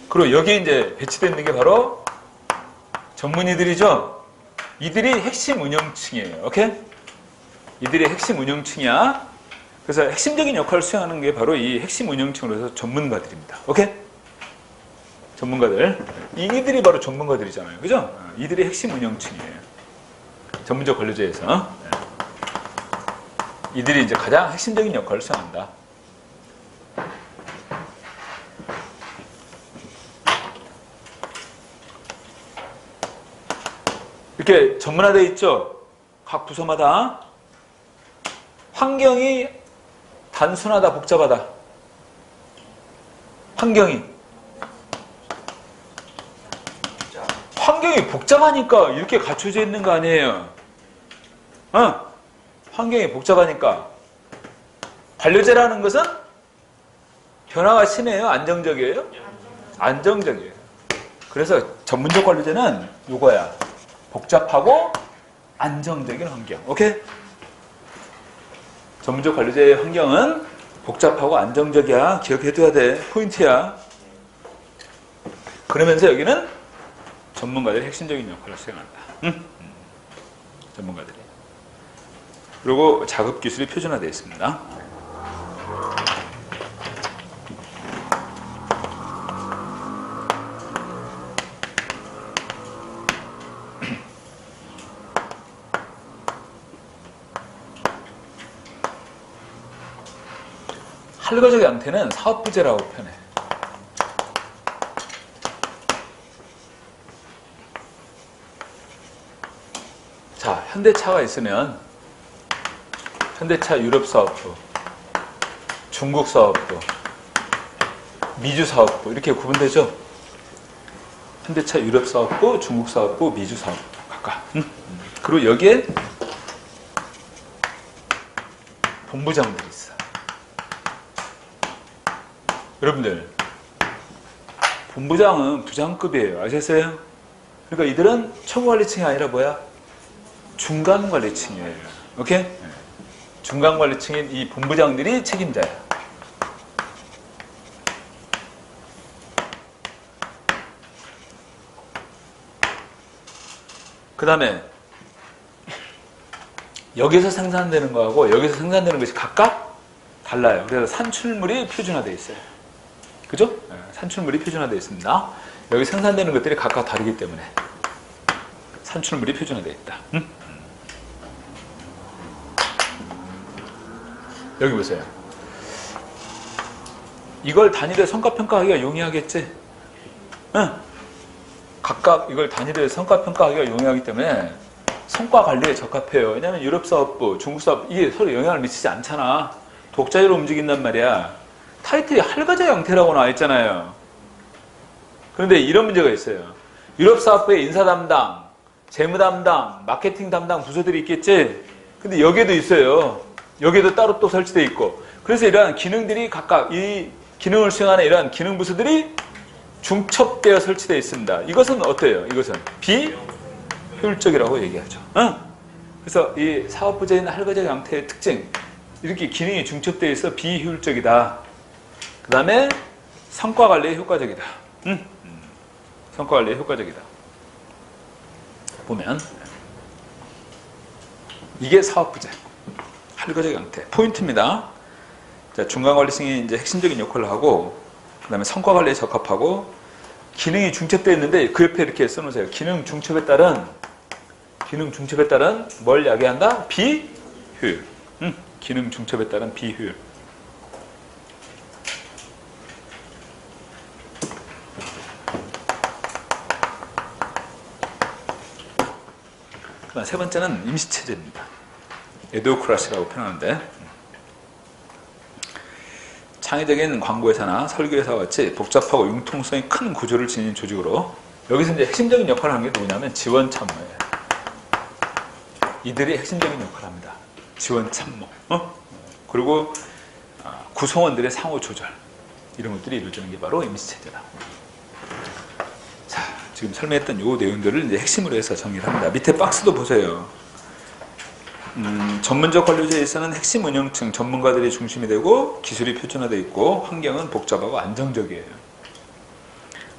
그리고 여기에 이제 배치되어 있는 게 바로 전문의들이죠. 이들이 핵심 운영층이에요. 오케이? 이들이 핵심 운영층이야. 그래서 핵심적인 역할을 수행하는 게 바로 이 핵심 운영층으로서 전문가들입니다. 오케이? 전문가들. 이들이 바로 전문가들이잖아요. 그죠? 이들이 핵심 운영층이에요. 전문적 관료제에서. 이들이 이제 가장 핵심적인 역할을 수행한다. 이렇게 전문화되어 있죠? 각 부서마다. 환경이 단순하다, 복잡하다. 환경이 복잡하니까 이렇게 갖춰져 있는 거 아니에요. 환경이 복잡하니까. 관료제라는 것은 변화가 심해요? 안정적이에요? 안정적이에요. 그래서 전문적 관료제는 이거야. 복잡하고 안정적인 환경. 오케이? 전문적 관료제의 환경은 복잡하고 안정적이야. 기억해둬야 돼. 포인트야. 그러면서 여기는 전문가들이 핵심적인 역할을 수행한다. 전문가들이. 그리고 작업 기술이 표준화되어 있습니다. 할거적 양태는 사업부제라고 표현해. 자, 현대차가 있으면 현대차 유럽 사업부, 중국 사업부, 미주 사업부 이렇게 구분되죠. 현대차 유럽 사업부, 중국 사업부, 미주 사업부 각각. 그리고 여기에 본부장들이 있어. 여러분들, 본부장은 부장급이에요. 아셨어요? 그러니까 이들은 초과관리층이 아니라 뭐야? 중간관리층이에요. 오케이? 중간관리층인 이 본부장들이 책임자야. 그 다음에 여기서 생산되는 거하고 여기서 생산되는 것이 각각 달라요. 그래서 산출물이 표준화되어 있어요. 그죠? 산출물이 표준화되어 있습니다. 여기 생산되는 것들이 각각 다르기 때문에 산출물이 표준화되어 있다. 여기 보세요. 이걸 단일의 성과평가하기가 용이하겠지? 응. 각각 이걸 단일의 성과평가하기가 용이하기 때문에 성과관리에 적합해요. 왜냐하면 유럽사업부, 중국사업부 이게 서로 영향을 미치지 않잖아. 독자적으로 움직인단 말이야. 타이틀이 할거자 형태라고 나와 있잖아요. 그런데 이런 문제가 있어요. 유럽사업부의 인사 담당, 재무 담당, 마케팅 담당 부서들이 있겠지? 근데 여기에도 있어요. 여기에도 따로 또 설치되어 있고. 그래서 이러한 기능들이 각각 이 기능을 수행하는 이러한 기능 부서들이 중첩되어 설치되어 있습니다. 이것은 어때요? 이것은 비효율적이라고 얘기하죠. 그래서 이 사업부제인 할거자 형태의 특징, 이렇게 기능이 중첩되어 있어 비효율적이다. 그 다음에 성과관리에 효과적이다. 성과관리에 효과적이다. 보면 이게 사업부제 할거자 형태 포인트입니다. 자, 중간관리층이 이제 핵심적인 역할을 하고, 그 다음에 성과관리에 적합하고, 기능이 중첩되어 있는데 그 옆에 이렇게 써놓으세요. 기능 중첩에 따른 뭘 야기한다? 비효율. 기능 중첩에 따른 비효율. 세 번째는 임시체제입니다. 에도크라시라고 표현하는데, 창의적인 광고회사나 설계회사와 같이 복잡하고 융통성이 큰 구조를 지닌 조직으로, 여기서 이제 핵심적인 역할을 하는 게 누구냐면 지원 참모예요. 이들이 핵심적인 역할을 합니다. 지원 참모. 그리고 구성원들의 상호 조절, 이런 것들이 이루어지는 게 바로 임시체제다. 자, 지금 설명했던 이 내용들을 이제 핵심으로 해서 정리를 합니다. 밑에 박스도 보세요. 전문적 관료제에서는 핵심 운영층 전문가들이 중심이 되고 기술이 표준화되어 있고 환경은 복잡하고 안정적이에요.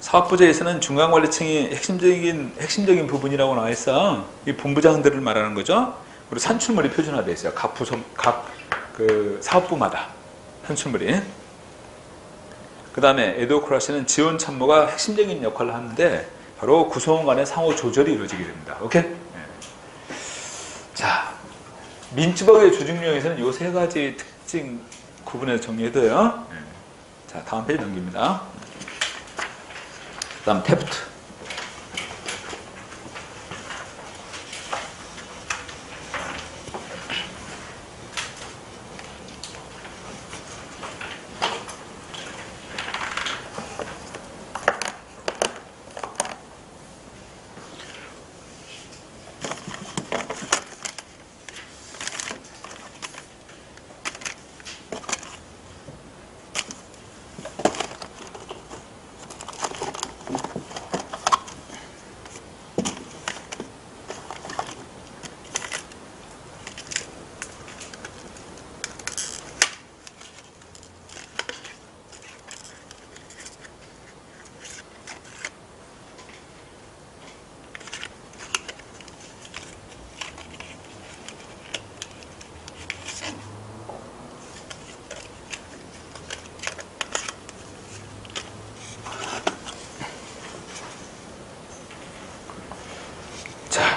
사업부제에서는 중간관리층이 핵심적인 부분이라고 나와 있어. 이 본부장들을 말하는 거죠. 그리고 산출물이 표준화되어 있어요. 각 사업부마다 산출물이. 그 다음에 에도크라시는 지원 참모가 핵심적인 역할을 하는데 바로 구성원 간의 상호 조절이 이루어지게 됩니다. 오케이? 네. 자, 민주법의 조직 유형에서는 이 세 가지 특징 구분해서 정리해둬요. 자, 다음 페이지 넘깁니다. 그 다음 탭트.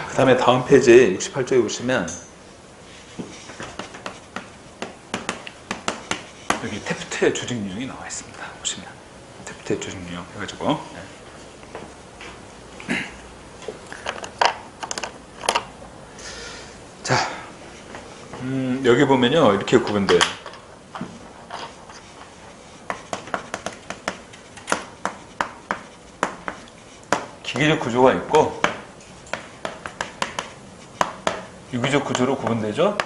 그 다음에 다음 페이지 68쪽에 보시면 여기 탭트의 조직 유형이 나와 있습니다. 보시면 탭트의 조직 유형 해가지고 자, 여기 보면요 이렇게 구분돼요. 기계적 구조가 있고 유기적 구조로 구분되죠.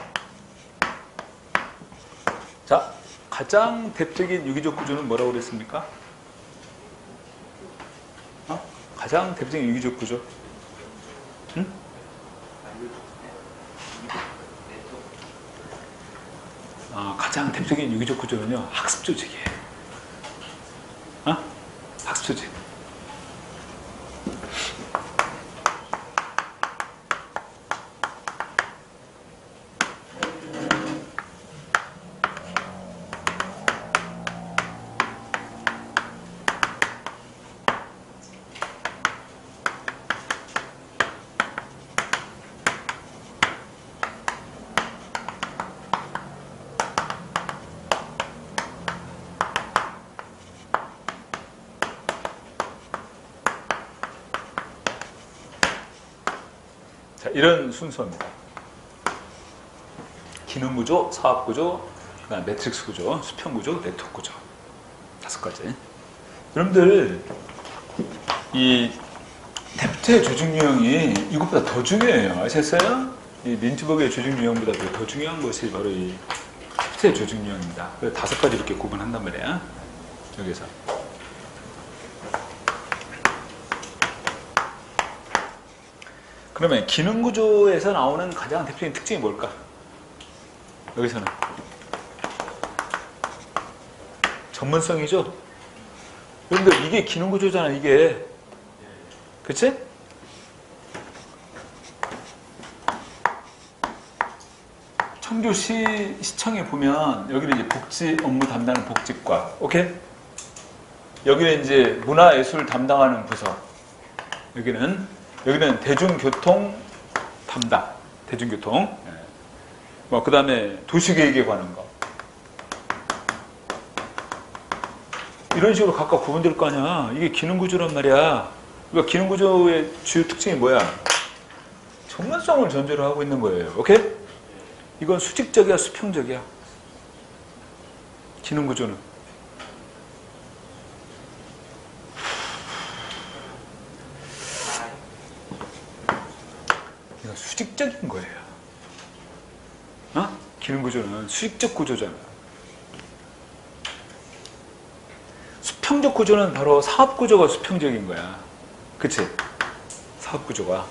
자, 가장 대표적인 유기적 구조는 뭐라고 그랬습니까? 가장 대표적인 유기적 구조? 응? 가장 대표적인 유기적 구조는요 학습 조직이에요. 학습 조직. 이런 순서입니다. 기능구조, 사업구조, 그다음 매트릭스 구조, 수평구조, 네트워크 구조. 5가지. 여러분들 이 데프트의 조직 유형이 이것보다 더 중요해요. 아셨어요? 이 린츠버그의 조직 유형보다 더 중요한 것이 바로 이 데프트의 조직 유형입니다. 그래서 5가지 이렇게 구분한단 말이야. 여기서. 그러면 기능구조에서 나오는 가장 대표적인 특징이 뭘까? 여기서는 전문성이죠. 여러분들 이게 기능구조잖아. 이게 그치? 청주시청에 보면 여기는 이제 복지 업무 담당하는 복지과, 오케이? 여기는 이제 문화예술 담당하는 부서, 여기는 대중교통 담당, 대중교통. 뭐 그 다음에 도시계획에 관한 거. 이런 식으로 각각 구분될 거 아니야. 이게 기능구조란 말이야. 그러니까 기능구조의 주요 특징이 뭐야? 전문성을 전제로 하고 있는 거예요. 오케이? 이건 수직적이야, 수평적이야? 기능구조는. 이건 수직적인 거예요. 어? 기능구조는 수직적 구조잖아. 수평적 구조는 바로 사업구조가 수평적인 거야. 그치? 사업구조가.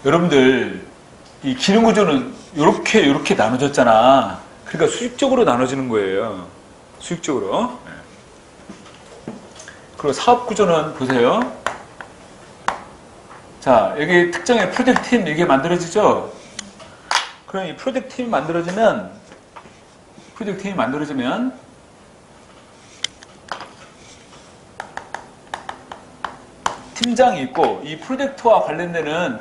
여러분들 이 기능구조는 이렇게 나눠졌잖아. 그러니까 수직적으로 나눠지는 거예요. 수직적으로. 그리고 사업구조는 보세요. 자, 여기 특정의 프로젝트 팀 이게 만들어지죠? 그럼 이 프로젝트 팀이 만들어지면 팀장이 있고 이 프로젝트와 관련되는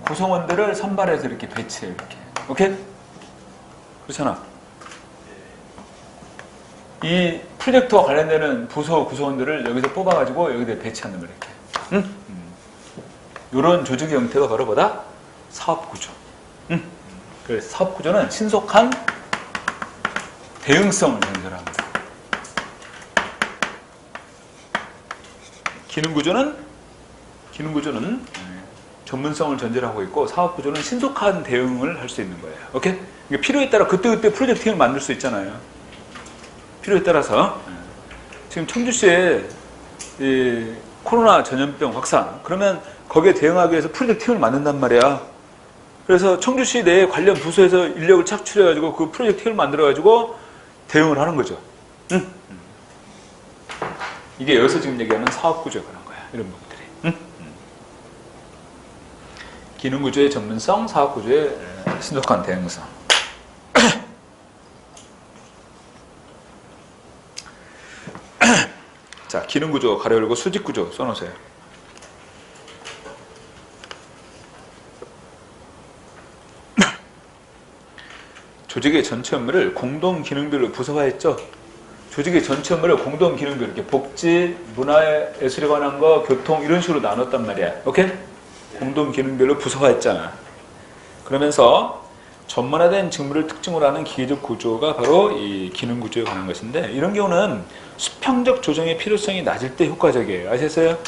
구성원들을 선발해서 이렇게 배치해 이렇게. 오케이? 그렇잖아. 이 프로젝트와 관련되는 부서 구성원들을 여기서 뽑아가지고 여기다 배치하는 거야 이렇게. 응? 이런 조직의 형태가 바로 뭐다? 사업구조. 그래서 사업구조는 신속한 대응성을 전제합니다. 기능구조는 전문성을 전제로 하고 있고 사업구조는 신속한 대응을 할 수 있는 거예요. 오케이? 그러니까 필요에 따라 그때그때 프로젝트 팀을 만들 수 있잖아요. 필요에 따라서. 지금 청주시에 이 코로나 전염병 확산, 그러면 거기에 대응하기 위해서 프로젝트 팀을 만든단 말이야. 그래서 청주시 내에 관련 부서에서 인력을 착출해가지고 그 프로젝트 팀을 만들어가지고 대응을 하는 거죠. 응? 이게 여기서 지금 얘기하는 사업구조에 관한 거야. 이런 부분들이. 응? 기능구조의 전문성, 사업구조의 신속한 대응성. 자, 기능구조 가로 열고 수직구조 써놓으세요. 조직의 전체 업무를 공동 기능별로 부서화했죠. 조직의 전체 업무를 공동 기능별로 이렇게 복지, 문화예술에 관한 거, 교통 이런 식으로 나눴단 말이야. 오케이? 공동 기능별로 부서화했잖아. 그러면서 전문화된 직무를 특징으로 하는 기계적 구조가 바로 이 기능구조에 관한 것인데 이런 경우는 수평적 조정의 필요성이 낮을 때 효과적이에요. 아셨어요?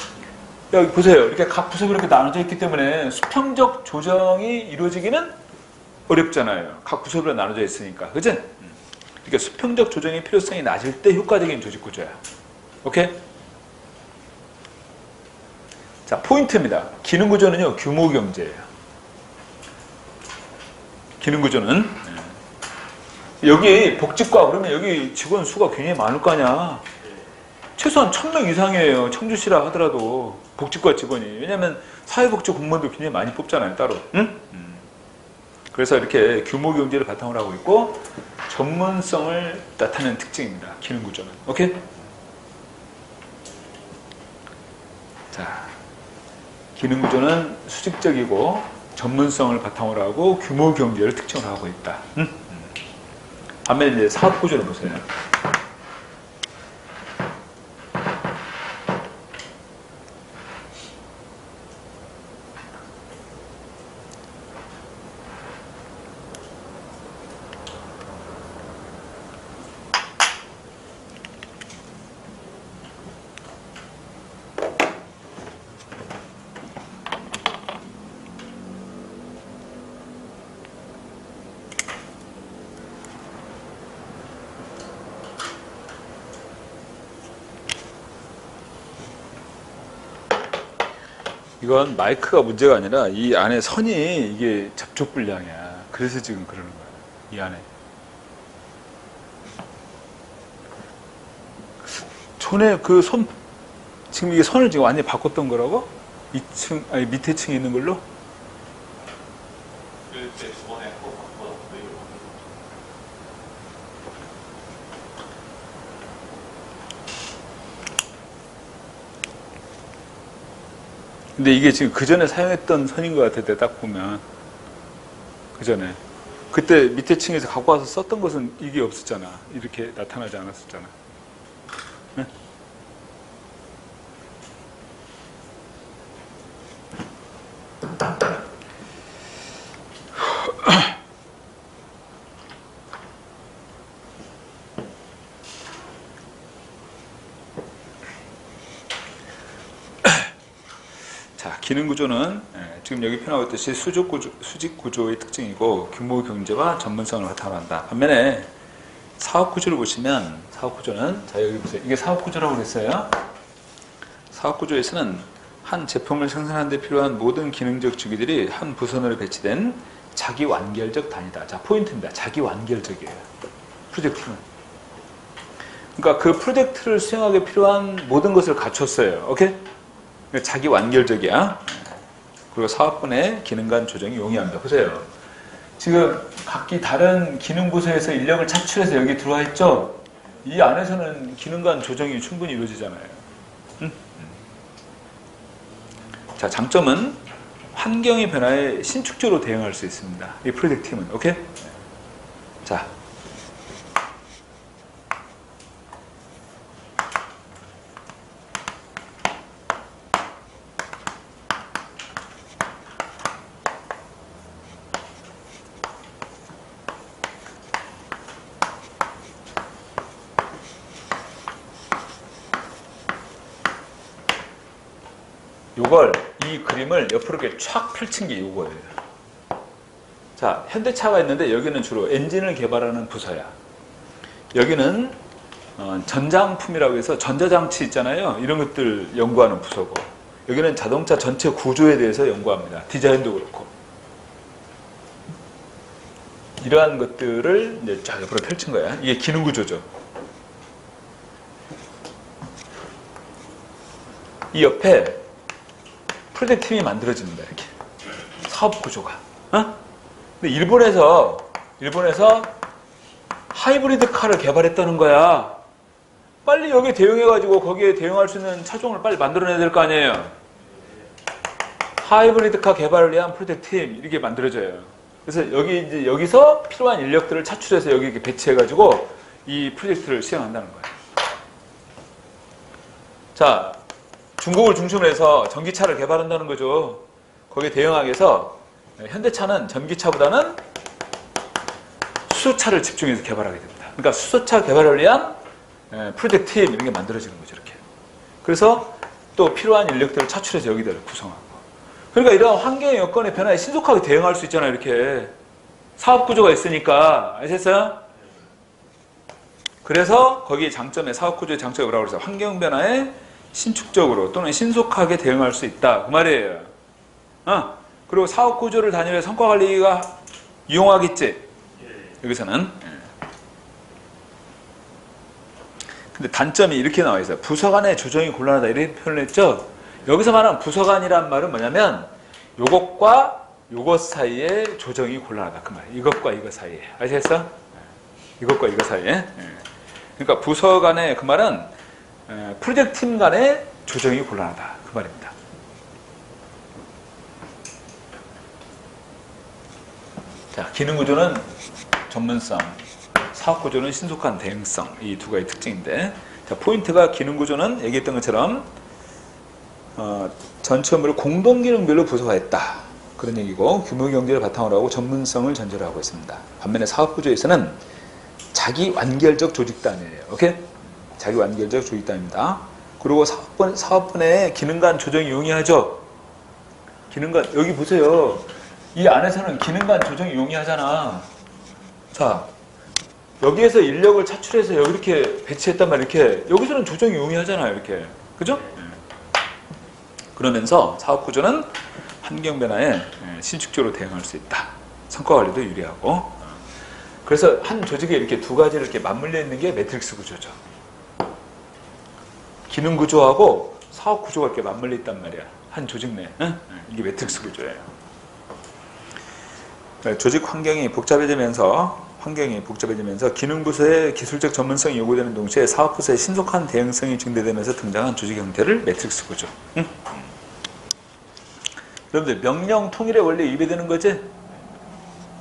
여기 보세요. 이렇게 각 부서가 이렇게 나눠져 있기 때문에 수평적 조정이 이루어지기는 어렵잖아요. 각 부서로 나눠져 있으니까. 그치? 그러니까 수평적 조정의 필요성이 낮을 때 효과적인 조직 구조야. 오케이? 자, 포인트입니다. 기능 구조는요, 규모 경제예요. 기능 구조는 여기 복지과 그러면 여기 직원 수가 굉장히 많을 거 아니야. 최소한 1000명 이상이에요. 청주시라 하더라도 복지과 직원이. 왜냐면 사회복지 공무원도 굉장히 많이 뽑잖아요. 따로. 응? 그래서 이렇게 규모 경제를 바탕으로 하고 있고 전문성을 나타내는 특징입니다. 기능 구조는. 오케이? 자, 기능 구조는 수직적이고 전문성을 바탕으로 하고 규모 경제를 특징으로 하고 있다. 반면에 이제 사업 구조를 보세요. 이건 마이크가 문제가 아니라 이 안에 선이 이게 접촉 불량이야. 그래서 지금 그러는 거야. 이 안에. 전에 그 선, 지금 이게 선을 지금 완전히 바꿨던 거라고? 2층, 아니 밑에 층에 있는 걸로? 근데 이게 지금 그 전에 사용했던 선인 것 같아, 딱 보면. 그 전에. 그때 밑에 층에서 갖고 와서 썼던 것은 이게 없었잖아. 이렇게 나타나지 않았었잖아. 네? 자, 기능 구조는 지금 여기 표현하고 있듯이 수직 구조의 특징이고 규모 경제와 전문성을 바탕한다. 반면에 사업 구조를 보시면 사업 구조는 자 여기 보세요. 이게 사업 구조라고 그랬어요. 사업 구조에서는 한 제품을 생산하는 데 필요한 모든 기능적 주기들이 한 부서널에 배치된 자기 완결적 단위다. 자, 포인트입니다. 자기 완결적이에요. 프로젝트는. 그러니까 그 프로젝트를 수행하기 필요한 모든 것을 갖췄어요. 오케이? 자기 완결적이야. 그리고 사업분의 기능 간 조정이 용이합니다. 보세요. 지금 각기 다른 기능 부서에서 인력을 차출해서 여기 들어와 있죠? 이 안에서는 기능 간 조정이 충분히 이루어지잖아요. 응? 자, 장점은 환경의 변화에 신축적으로 대응할 수 있습니다. 이 프로젝트 팀은. 오케이? 자. 요걸, 이 그림을 옆으로 이렇게 촥 펼친 게 요거예요. 자, 현대차가 있는데 여기는 주로 엔진을 개발하는 부서야. 여기는 전장품이라고 해서 전자장치 있잖아요. 이런 것들 연구하는 부서고. 여기는 자동차 전체 구조에 대해서 연구합니다. 디자인도 그렇고. 이러한 것들을 이제 쫙 옆으로 펼친 거야. 이게 기능 구조죠. 이 옆에 프로젝트 팀이 만들어집니다. 이렇게 사업 구조가. 어? 근데 일본에서 하이브리드 카를 개발했다는 거야. 빨리 여기에 대응해가지고 거기에 대응할 수 있는 차종을 빨리 만들어내야 될 거 아니에요. 하이브리드 카 개발을 위한 프로젝트 팀 이렇게 만들어져요. 그래서 여기서 필요한 인력들을 차출해서 여기 이렇게 배치해가지고 이 프로젝트를 시행한다는 거예요. 자. 중국을 중심으로 해서 전기차를 개발한다는 거죠. 거기에 대응하기 위해서 현대차는 전기차보다는 수소차를 집중해서 개발하게 됩니다. 그러니까 수소차 개발을 위한 프로젝트 팀 이런 게 만들어지는 거죠. 이렇게. 그래서 또 필요한 인력들을 차출해서 여기다를 구성하고. 그러니까 이런 환경의 여건의 변화에 신속하게 대응할 수 있잖아요. 이렇게. 사업 구조가 있으니까. 아셨어요? 그래서 거기에 장점에 사업 구조의 장점이 뭐라고 그래서 환경 변화에 신축적으로 또는 신속하게 대응할 수 있다. 그 말이에요. 그리고 사업 구조를 단위로 성과 관리가 유용하겠지. 여기서는. 근데 단점이 이렇게 나와 있어요. 부서 간의 조정이 곤란하다. 이렇게 표현을 했죠. 여기서 말하는 부서 간이란 말은 뭐냐면 요것과 요것 사이에 조정이 곤란하다. 그 말이에요. 이것과 이것 사이에. 아시겠어? 이것과 이것 사이에. 그러니까 부서 간의 그 말은 프로젝트 팀 간의 조정이 곤란하다. 그 말입니다. 자, 기능 구조는 전문성, 사업 구조는 신속한 대응성. 이 두 가지 특징인데, 자, 포인트가 기능 구조는 얘기했던 것처럼 전체 업무를 공동 기능별로 부서화했다. 그런 얘기고, 규모 경제를 바탕으로 하고 전문성을 전제로 하고 있습니다. 반면에 사업 구조에서는 자기 완결적 조직단이에요. 오케이? 자기 완결적 조직단입니다. 그리고 사업분의 기능 간 조정이 용이하죠. 기능 간, 여기 보세요. 이 안에서는 기능 간 조정이 용이하잖아. 자, 여기에서 인력을 차출해서 여기 이렇게 배치했단 말이야. 이렇게. 여기서는 조정이 용이하잖아요. 이렇게. 그죠? 그러면서 사업 구조는 환경 변화에 신축적으로 대응할 수 있다. 성과 관리도 유리하고. 그래서 한 조직에 이렇게 두 가지를 이렇게 맞물려 있는 게 매트릭스 구조죠. 기능 구조하고 사업 구조가 이렇게 맞물려 있단 말이야. 한 조직 내에. 이게 매트릭스 구조예요. 조직 환경이 복잡해지면서 기능 부서의 기술적 전문성이 요구되는 동시에 사업 부서의 신속한 대응성이 증대되면서 등장한 조직 형태를 매트릭스 구조. 여러분들 명령 통일의 원리에 위배되는 거지?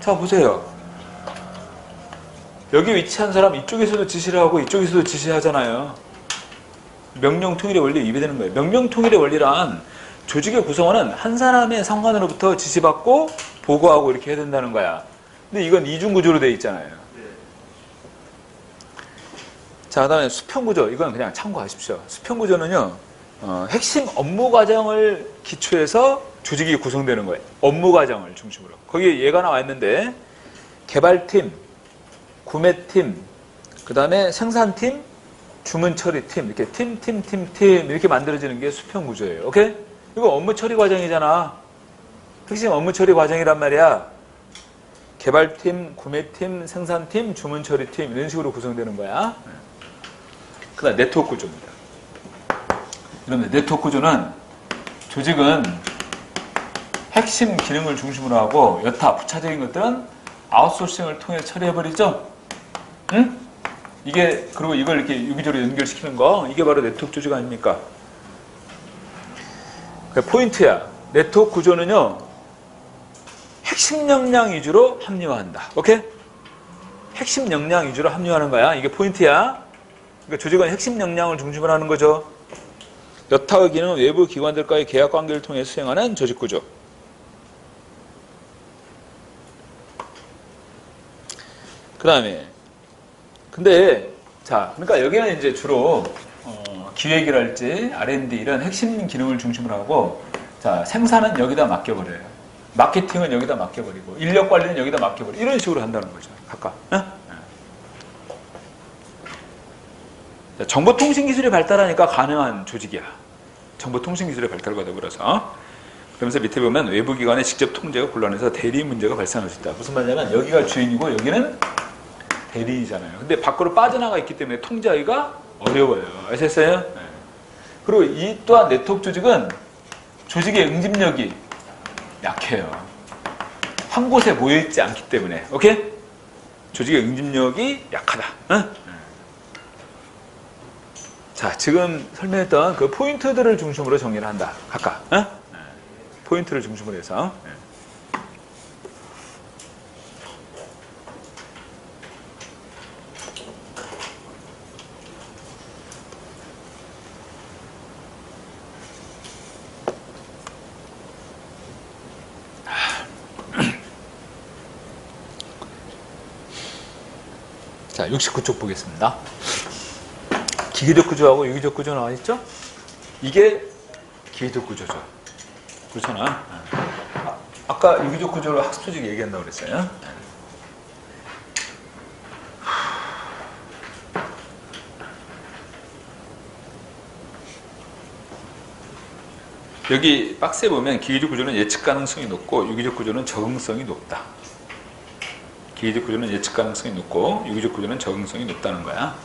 자 보세요. 여기 위치한 사람 이쪽에서도 지시를 하고 이쪽에서도 지시하잖아요. 명령 통일의 원리에 위배되는 거예요. 명령 통일의 원리란 조직의 구성원은 한 사람의 상관으로부터 지시받고 보고하고 이렇게 해야 된다는 거야. 근데 이건 이중구조로 되어 있잖아요. 자, 그 다음에 수평구조. 이건 그냥 참고하십시오. 수평구조는요, 핵심 업무 과정을 기초해서 조직이 구성되는 거예요. 업무 과정을 중심으로. 거기에 얘가 나와 있는데, 개발팀, 구매팀, 그 다음에 생산팀, 주문처리팀, 이렇게 팀 이렇게 만들어지는 게 수평구조예요. 오케이? 이거 업무 처리 과정이잖아. 핵심 업무 처리 과정이란 말이야. 개발팀, 구매팀, 생산팀, 주문처리팀 이런 식으로 구성되는 거야. 그 다음 네트워크 구조입니다. 여러분들 네트워크 구조는 조직은 핵심 기능을 중심으로 하고 여타 부차적인 것들은 아웃소싱을 통해 처리해버리죠. 응? 이게 그리고 이걸 이렇게 유기적으로 연결시키는 거 이게 바로 네트워크 조직 아닙니까? 포인트야. 네트워크 구조는요. 핵심 역량 위주로 합리화한다. 오케이? 핵심 역량 위주로 합리화하는 거야. 이게 포인트야. 그러니까 조직은 핵심 역량을 중심으로 하는 거죠. 여타의 기능은 외부 기관들과의 계약 관계를 통해 수행하는 조직 구조. 그 다음에 근데 자 그러니까 여기는 이제 주로 기획이랄지 R&D 이런 핵심 기능을 중심으로 하고 자 생산은 여기다 맡겨버려요. 마케팅은 여기다 맡겨버리고 인력 관리는 여기다 맡겨버리고 이런 식으로 한다는 거죠. 각각. 정보통신기술이 발달하니까 가능한 조직이야. 정보통신기술의 발달과 더불어서. 그러면서 밑에 보면 외부기관의 직접 통제가 곤란해서 대리 문제가 발생할 수 있다. 무슨 말이냐면 여기가 주인이고 여기는 대리이잖아요. 근데 밖으로 빠져나가 있기 때문에 통제하기가 어려워요. 아셨어요? 네. 그리고 이 또한 네트워크 조직은 조직의 응집력이 약해요. 한 곳에 모여있지 않기 때문에. 오케이? 조직의 응집력이 약하다. 응? 자, 지금 설명했던 그 포인트들을 중심으로 정리를 한다. 각각. 응? 포인트를 중심으로 해서. 자, 69쪽 보겠습니다. 기계적 구조하고 유기적 구조 나와 있죠? 이게 기계적 구조죠. 그렇잖아. 아까 유기적 구조를 학습 조직 얘기한다고 그랬어요. 여기 박스에 보면 기계적 구조는 예측 가능성이 높고 유기적 구조는 적응성이 높다. 기계적 구조는 예측 가능성이 높고 유기적 구조는 적응성이 높다는 거야.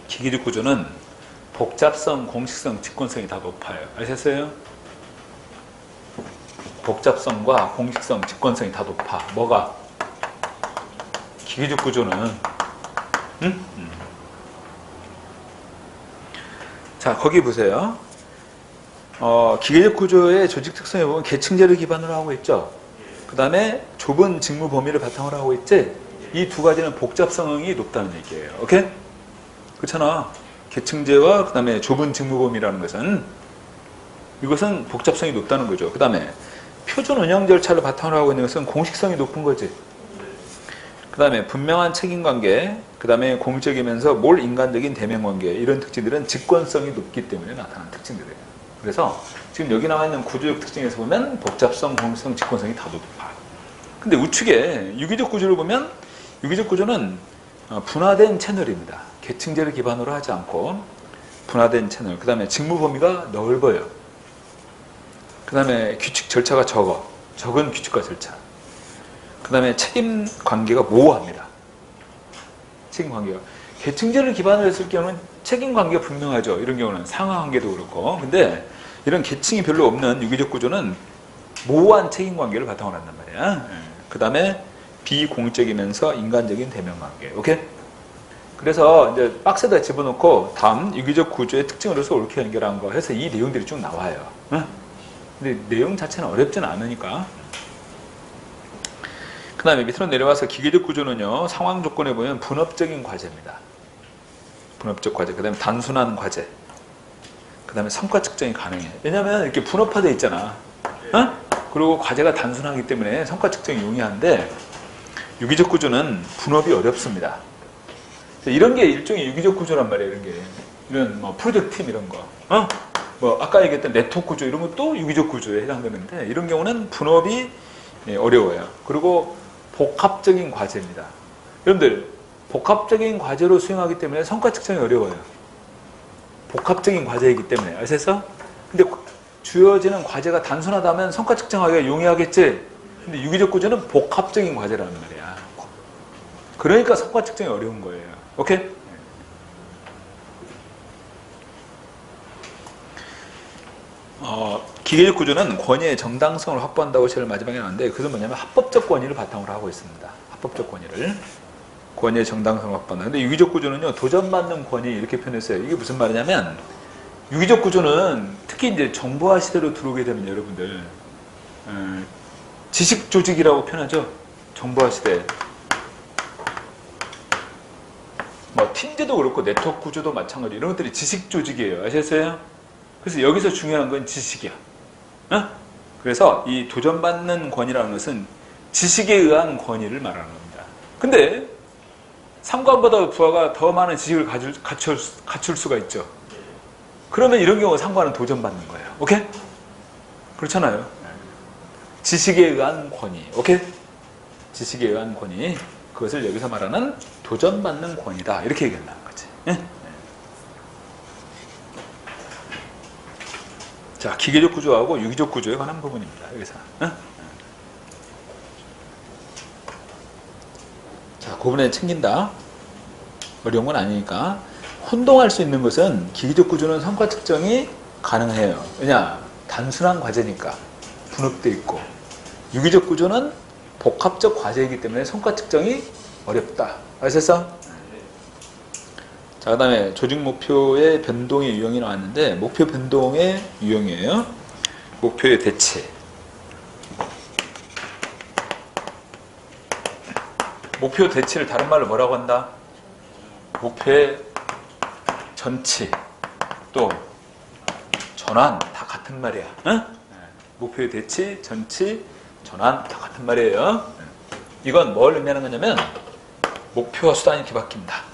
기계적 구조는 복잡성, 공식성, 직권성이 다 높아요. 아셨어요? 복잡성과 공식성, 직권성이 다 높아. 뭐가? 기계적 구조는 응? 자, 거기 보세요. 기계적 구조의 조직 특성에 보면 계층제를 기반으로 하고 있죠. 그 다음에 좁은 직무 범위를 바탕으로 하고 있지. 이 두 가지는 복잡성이 높다는 얘기예요. 오케이? 그렇잖아. 계층제와 그 다음에 좁은 직무범위라는 것은 이것은 복잡성이 높다는 거죠. 그 다음에 표준 운영 절차를 바탕으로 하고 있는 것은 공식성이 높은 거지. 그 다음에 분명한 책임관계, 그 다음에 공적이면서 몰 인간적인 대명관계, 이런 특징들은 직권성이 높기 때문에 나타나는 특징들이에요. 그래서 지금 여기 나와 있는 구조적 특징에서 보면 복잡성, 공식성, 직권성이 다 높아. 근데 우측에 유기적 구조를 보면 유기적 구조는 분화된 채널입니다. 계층제를 기반으로 하지 않고 분화된 채널. 그 다음에 직무 범위가 넓어요. 그 다음에 규칙 절차가 적은 규칙과 절차. 그 다음에 책임 관계가 모호합니다. 책임 관계가. 계층제를 기반으로 했을 경우는 책임 관계가 분명하죠. 이런 경우는 상하 관계도 그렇고. 근데 이런 계층이 별로 없는 유기적 구조는 모호한 책임 관계를 바탕으로 한단 말이야. 그 다음에 비공적이면서 인간적인 대면 관계. 오케이? 그래서 이제 박스에다 집어넣고 다음 유기적 구조의 특징으로서 옳게 연결한 거 해서 이 내용들이 쭉 나와요. 근데 내용 자체는 어렵진 않으니까. 그 다음에 밑으로 내려와서 기계적 구조는요, 상황 조건에 보면 분업적인 과제입니다. 분업적 과제. 그 다음에 단순한 과제. 그 다음에 성과 측정이 가능해. 왜냐면 이렇게 분업화되어 있잖아. 그리고 과제가 단순하기 때문에 성과 측정이 용이한데, 유기적 구조는 분업이 어렵습니다. 이런 게 일종의 유기적 구조란 말이에요, 이런 게. 이런 뭐 프로젝트 팀 이런 거. 뭐 아까 얘기했던 네트워크 구조 이런 것도 유기적 구조에 해당되는데, 이런 경우는 분업이 어려워요. 그리고 복합적인 과제입니다. 여러분들, 복합적인 과제로 수행하기 때문에 성과 측정이 어려워요. 복합적인 과제이기 때문에. 아셨어? 근데 주어지는 과제가 단순하다면 성과 측정하기가 용이하겠지? 근데 유기적 구조는 복합적인 과제라는 말이야. 그러니까 성과 측정이 어려운 거예요. 오케이? 기계적 구조는 권위의 정당성을 확보한다고 제일 마지막에 나왔는데, 그것은 뭐냐면 합법적 권위를 바탕으로 하고 있습니다. 합법적 권위를. 권위의 정당성을 확보한다. 근데 유기적 구조는요, 도전받는 권위 이렇게 표현했어요. 이게 무슨 말이냐면, 유기적 구조는 특히 이제 정보화 시대로 들어오게 되면 여러분들, 지식 조직이라고 표현하죠. 정보화 시대. 뭐 팀제도 그렇고 네트워크 구조도 마찬가지. 이런 것들이 지식 조직이에요. 아셨어요? 그래서 여기서 중요한 건 지식이야. 그래서 이 도전받는 권위라는 것은 지식에 의한 권위를 말하는 겁니다. 근데 상관보다 부하가 더 많은 지식을 갖출 수가 있죠. 그러면 이런 경우 상관은 도전받는 거예요. 오케이? 그렇잖아요. 지식에 의한 권위. 오케이? 지식에 의한 권위. 그것을 여기서 말하는 도전받는 권위다. 이렇게 얘기한다는 거지. 자, 기계적 구조하고 유기적 구조에 관한 부분입니다. 여기서. 자, 그 부분에 챙긴다. 어려운 건 아니니까. 혼동할 수 있는 것은 기계적 구조는 성과 측정이 가능해요. 왜냐? 단순한 과제니까. 분업되어 있고. 유기적 구조는 복합적 과제이기 때문에 성과 측정이 어렵다. 아셨어? 자, 그 다음에 조직 목표의 변동의 유형이 나왔는데, 목표 변동의 유형이에요. 목표의 대체. 목표 대체를 다른 말로 뭐라고 한다? 목표의 전치, 또 전환, 다 같은 말이야. 목표의 대치, 전치, 전환, 다 같은 말이에요. 이건 뭘 의미하는 거냐면, 목표와 수단이 뒤바뀐다.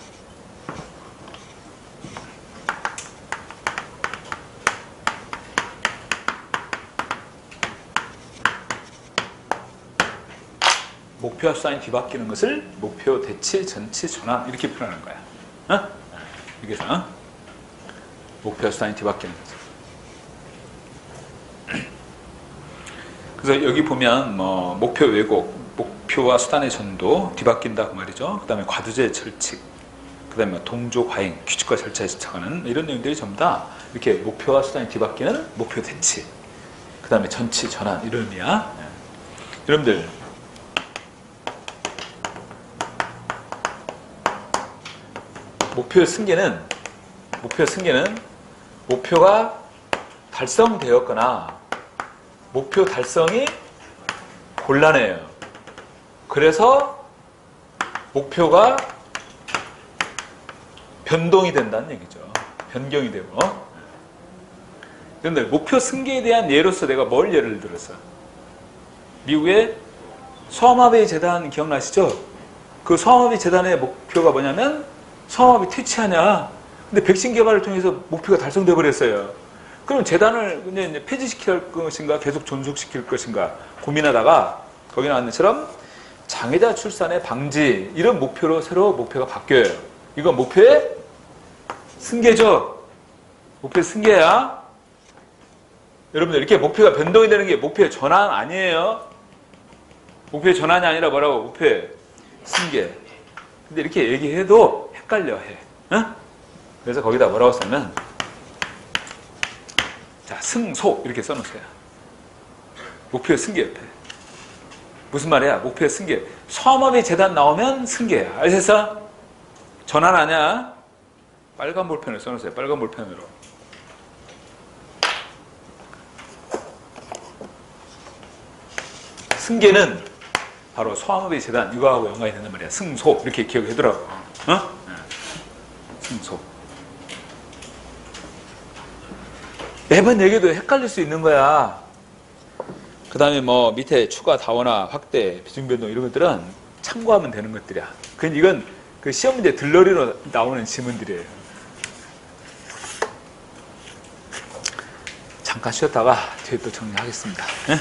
목표와 수단이 뒤바뀌는 것을 목표, 대치, 전치, 전환 이렇게 표현하는 거야. 여기서 목표와 수단이 뒤바뀌는 거죠. 그래서 여기 보면 뭐 목표 왜곡, 목표와 수단의 전도 뒤바뀐다 그 말이죠. 그 다음에 과두제 철칙, 그 다음에 동조 과잉, 규칙과 절차에 집착하는 이런 내용들이 전부 다 이렇게 목표와 수단이 뒤바뀌는 목표 대치, 그 다음에 전치, 전환 이런 의미야. 여러분들, 목표의 승계는 목표가 달성되었거나 목표 달성이 곤란해요. 그래서 목표가 변동이 된다는 얘기죠. 변경이 되고. 그런데 목표 승계에 대한 예로서 내가 뭘 예를 들었어? 미국의 소아마비 재단 기억나시죠? 그 소아마비 재단의 목표가 뭐냐면 소아마비 퇴치하냐. 근데 백신 개발을 통해서 목표가 달성돼 버렸어요. 그럼 재단을 이제 폐지시킬 것인가 계속 존속시킬 것인가 고민하다가 거기 나온 것처럼 장애자 출산의 방지 이런 목표로 새로 목표가 바뀌어요. 이건 목표의 승계죠. 목표의 승계야. 여러분들 이렇게 목표가 변동이 되는 게 목표의 전환 아니에요. 목표의 전환이 아니라 뭐라고? 목표의 승계. 근데 이렇게 얘기해도 헷갈려 해. 응? 그래서 거기다 뭐라고 쓰면 자, 승소 이렇게 써놓으세요. 목표의 승계 옆에. 무슨 말이야? 목표의 승계. 소아마비 재단 나오면 승계야. 알겠어? 전환 아니야. 빨간 볼펜을 써놓으세요. 빨간 볼펜으로. 승계는 바로 소아마비 재단 이거하고 연관이 된단 말이야. 승소 이렇게 기억해두라고. 어? 승소. 매번 얘기해도 헷갈릴 수 있는 거야. 그 다음에 뭐 밑에 추가 다원화 확대 비중변동 이런 것들은 참고하면 되는 것들이야. 이건 그 시험 문제 들러리로 나오는 지문들이에요. 잠깐 쉬었다가 뒤에 또 정리하겠습니다. 네?